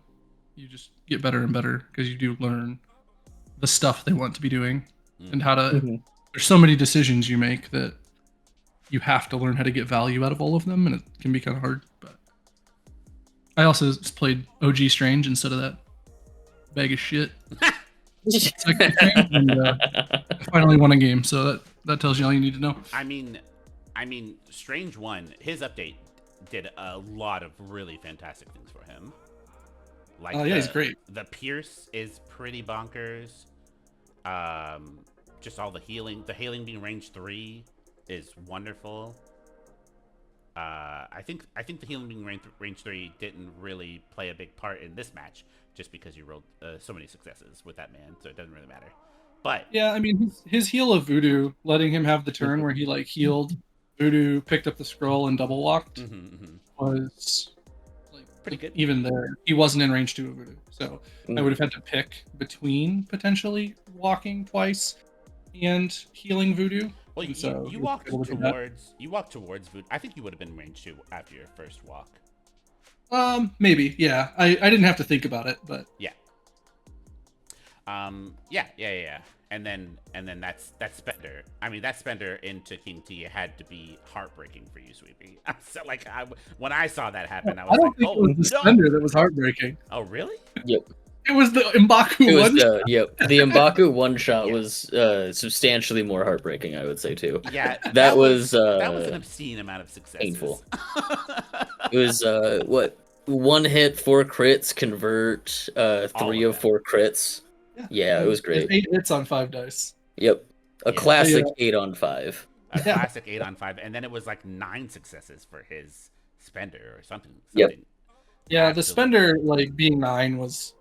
You just get better and better because you do learn the stuff they want to be doing and how to. There's so many decisions you make that you have to learn how to get value out of all of them, and it can be kind of hard. But I also just played OG Strange instead of that bag of shit. And I finally won a game, so that tells you all you need to know. I mean, Strange 1, his update did a lot of really fantastic things for him. Like, he's great. The Pierce is pretty bonkers. Just all the healing being range 3 is wonderful. I think the healing being range 3 didn't really play a big part in this match, just because you rolled so many successes with that man, so it doesn't really matter. But yeah, I mean, his heal of Voodoo, letting him have the turn where he like healed Voodoo, picked up the scroll, and double walked, was like pretty good. Even there, he wasn't in range 2 of Voodoo, so I would have had to pick between potentially walking twice and healing Voodoo. Well, you walked towards Voodoo. I think you would have been range 2 after your first walk. Maybe, yeah. I didn't have to think about it, but yeah. Yeah. and then that's Spender. I mean, that Spender into King T had to be heartbreaking for you, Sweepy. So like, when I saw that happen, I I was don't like, think oh it was the no. Spender that was heartbreaking. Oh really? Yep. It was the M'Baku It was one. the M'Baku one shot Yeah. was substantially more heartbreaking, I would say too. Yeah, That was that was an obscene amount of successes. painful. It was what, one hit, 4 crits, convert, All 3 of of 4 crits. Yeah, it was It's great. 8 hits on 5 dice. Yep. A Yeah. classic Yeah. 8 on 5. A classic 8 on 5, and then it was like 9 successes for his Spender or something. Yep. Yeah, the absolutely- Spender like being 9 was,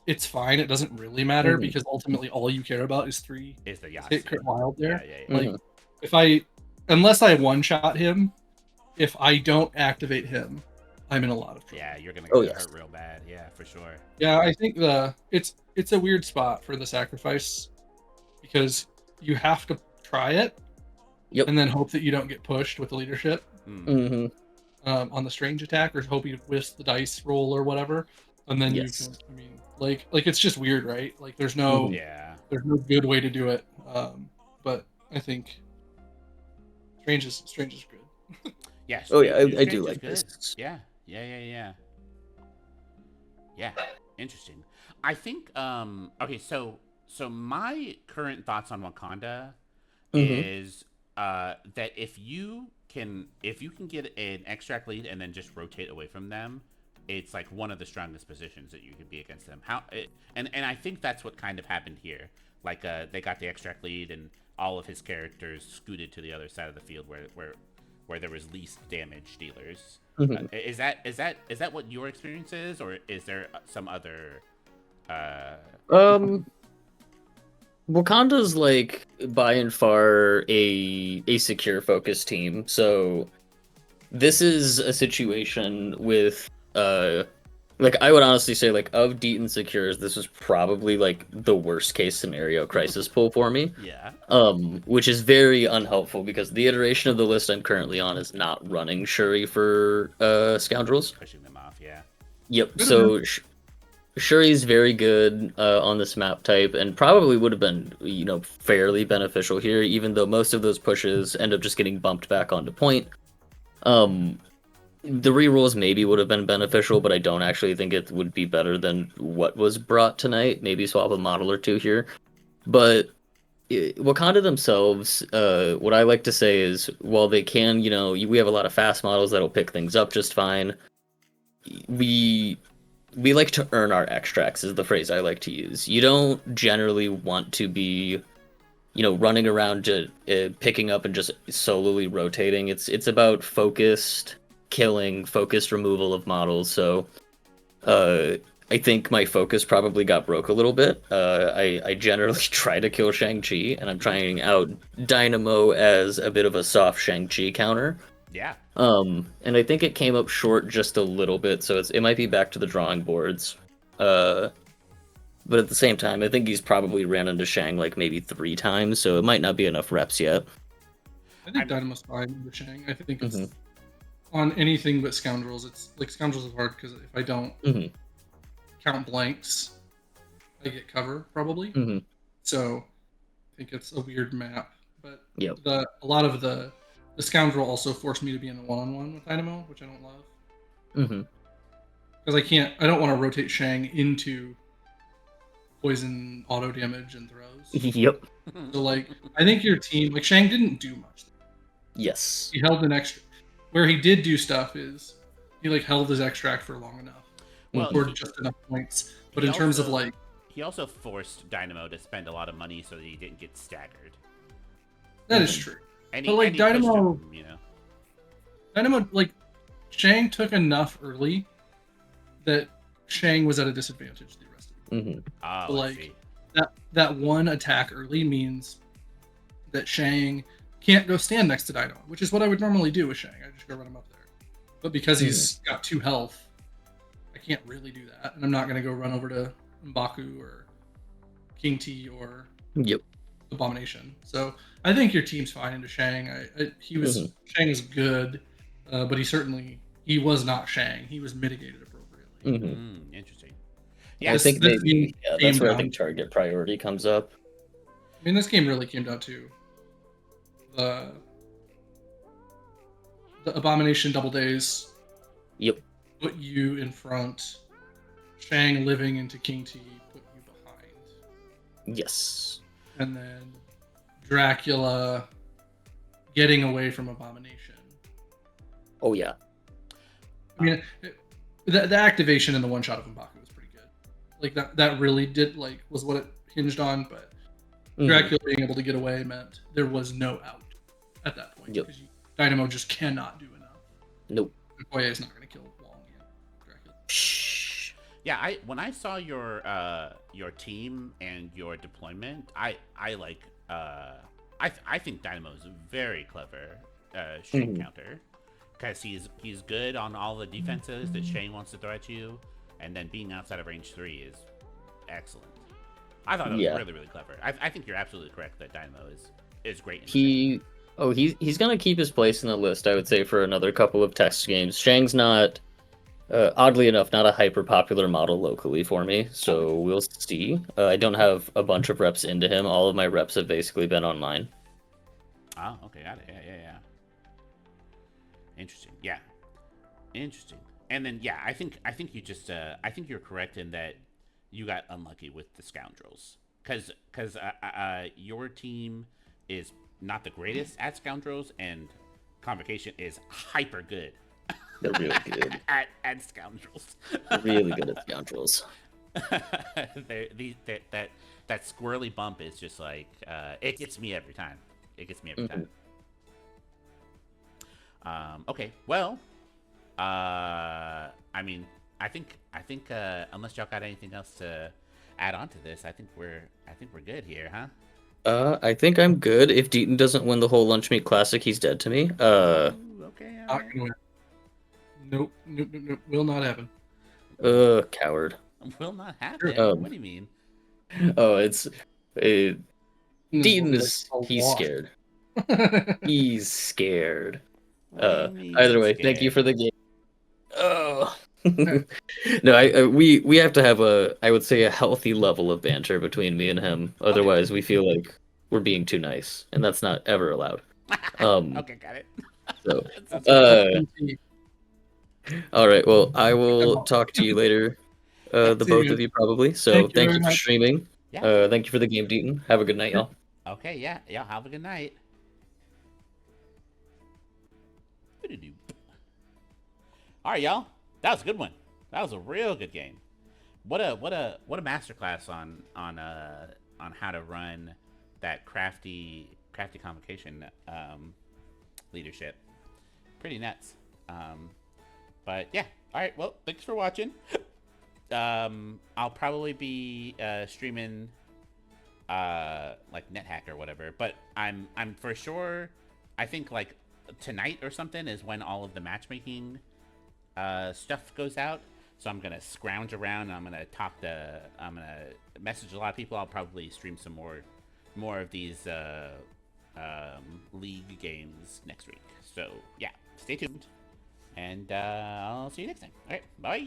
it's fine. It doesn't really matter Mhm. because ultimately all you care about is 3 is the Yasuo. hit crit wild there. Yeah, yeah, yeah. Like Mhm. if I, unless I one shot him, if I don't activate him, I'm in a lot of trouble. Yeah, you're gonna Oh, get yes. hurt real bad. Yeah, for sure. Yeah, I think it's a weird spot for the sacrifice because you have to try it, Yep. and then hope that you don't get pushed with the leadership Mm-hmm. on the strange attack, or hope you whiffs the dice roll or whatever, and then Yes. you can. I mean, like it's just weird, right? Like there's no Yeah. there's no good way to do it. But I think strange is good. Yeah. Oh yeah, I Strange do is like good. this. Yeah. Yeah. Interesting. I think okay, so my current thoughts on Wakanda Mhm. is that if you can get an extract lead and then just rotate away from them, it's like one of the strongest positions that you could be against them. And I think that's what kind of happened here. Like they got the extract lead and all of his characters scooted to the other side of the field where there was least damage dealers. Mhm. Is that what your experience is, or is there some other? Wakanda's like by and far a secure focus team. So this is a situation with like I would honestly say like of Deaton secures, this was probably like the worst case scenario crisis pull for me. Yeah. Which is very unhelpful because the iteration of the list I'm currently on is not running Shuri for scoundrels. Pushing them off. Yeah. Yep. So Shuri's very good on this map type, and probably would have been, fairly beneficial here, even though most of those pushes end up just getting bumped back onto point. The rerolls maybe would have been beneficial, but I don't actually think it would be better than what was brought tonight. Maybe swap a model or two here. But Wakanda themselves, what I like to say is, while they can, we have a lot of fast models that'll pick things up just fine. We like to earn our extracts is the phrase I like to use. You don't generally want to be, running around to picking up and just solely rotating. It's about focused killing, focused removal of models. So I think my focus probably got broke a little bit. I generally try to kill Shang-Chi, and I'm trying out Dynamo as a bit of a soft Shang-Chi counter. Yeah. And I think it came up short just a little bit, so it might be back to the drawing boards. But at the same time, I think he's probably ran into Shang like maybe 3 times, so it might not be enough reps yet. I think Dynamo's fine with Shang. I think it's Mhm. on anything but Scoundrels. It's like Scoundrels is hard because if I don't count blanks, I get cover probably. So I think it's a weird map. But Yep. a lot of the Scoundrel also forced me to be in a one-on-one with Dynamo, which I don't love. Because I don't want to rotate Shang into poison, auto damage, and throws. Yep. So like, I think your team, like Shang didn't do much. Yes. He held an extra. Where he did do stuff is he like held his extract for long enough, Well, scored just enough points. But he in terms of also- like, He also forced Dynamo to spend a lot of money so that he didn't get staggered. that is true. And But, like, and pushed Dynamo- him, Dynamo, like Shang took enough early that Shang was at a disadvantage to the rest of it. Ah, So, let's like, see. that one attack early means that Shang can't go stand next to Dynamo, which is what I would normally do with Shang. I just go run him up there. But because he's got 2 health, I can't really do that, and I'm not gonna go run over to M'Baku or King T or Yep. Abomination. So I think your team's fine into Shang. Shang is good, but he was not Shang. He was mitigated appropriately. Interesting. I think this maybe game that's where I down. think target priority comes up. I mean, this game really came down to the Abomination Double Days Yep. put you in front. Shang living into King T put you behind. Yes. And then Dracula getting away from Abomination. Oh yeah. I mean, the activation in the one shot of M'Baku was pretty good. Like that really did was what it hinged on. But Dracula being able to get away meant there was no out at that point Yep. because Dynamo just cannot do enough. Nope. Okoye is not going to kill Wong and Dracula. Shh. Yeah, when I saw your team and your deployment, I think Dynamo is a very clever stream counter because he's good on all the defenses that Shane wants to throw at you, and then being outside of range 3 is excellent. I thought it was really, really clever. I think you're absolutely correct that Dynamo is great. He's gonna keep his place in the list, I would say, for another couple of test games. Shang's not, oddly enough, not a hyper popular model locally for me, so we'll see. I don't have a bunch of reps into him. All of my reps have basically been online. Oh, okay, got it. Yeah. Interesting. Yeah, interesting. And then I think you just I think you're correct in that you got unlucky with the scoundrels because your team is not the greatest at scoundrels, and Convocation is hyper good. They're really good at scoundrels. Really good at scoundrels. that squirrely bump is just like it gets me every time. Okay, well, I mean, I think unless y'all got anything else to add on to this, I think we're good here, huh? I think I'm good. If Deaton doesn't win the whole Lunch Meat Classic, he's dead to me. Okay. All Not right. gonna win. Nope. Will not happen. Coward. Will not happen. What do you mean? Oh, Deaton is he's scared. He's scared. What do you mean Either way, scared? thank you for the game. Oh. No, we have to have I would say a healthy level of banter between me and him. Otherwise, we feel like we're being too nice, and that's not ever allowed. Okay, got it. So, all right. Well, I will talk to you later. The both of you probably. So, thank you for streaming. Yeah. Thank you for the game, Deaton. Have a good night, y'all. Okay, yeah. Have a good night. All right, y'all. That was a good one. That was a real good game. What a masterclass on how to run that crafty convocation leadership. Pretty nuts. But yeah. All right. Well, thanks for watching. I'll probably be streaming like NetHack or whatever, but I'm for sure. I think like tonight or something is when all of the matchmaking stuff goes out. So I'm gonna scrounge around and I'm gonna message a lot of people. I'll probably stream some more of these league games next week. So yeah, stay tuned, and I'll see you next time. All right, bye.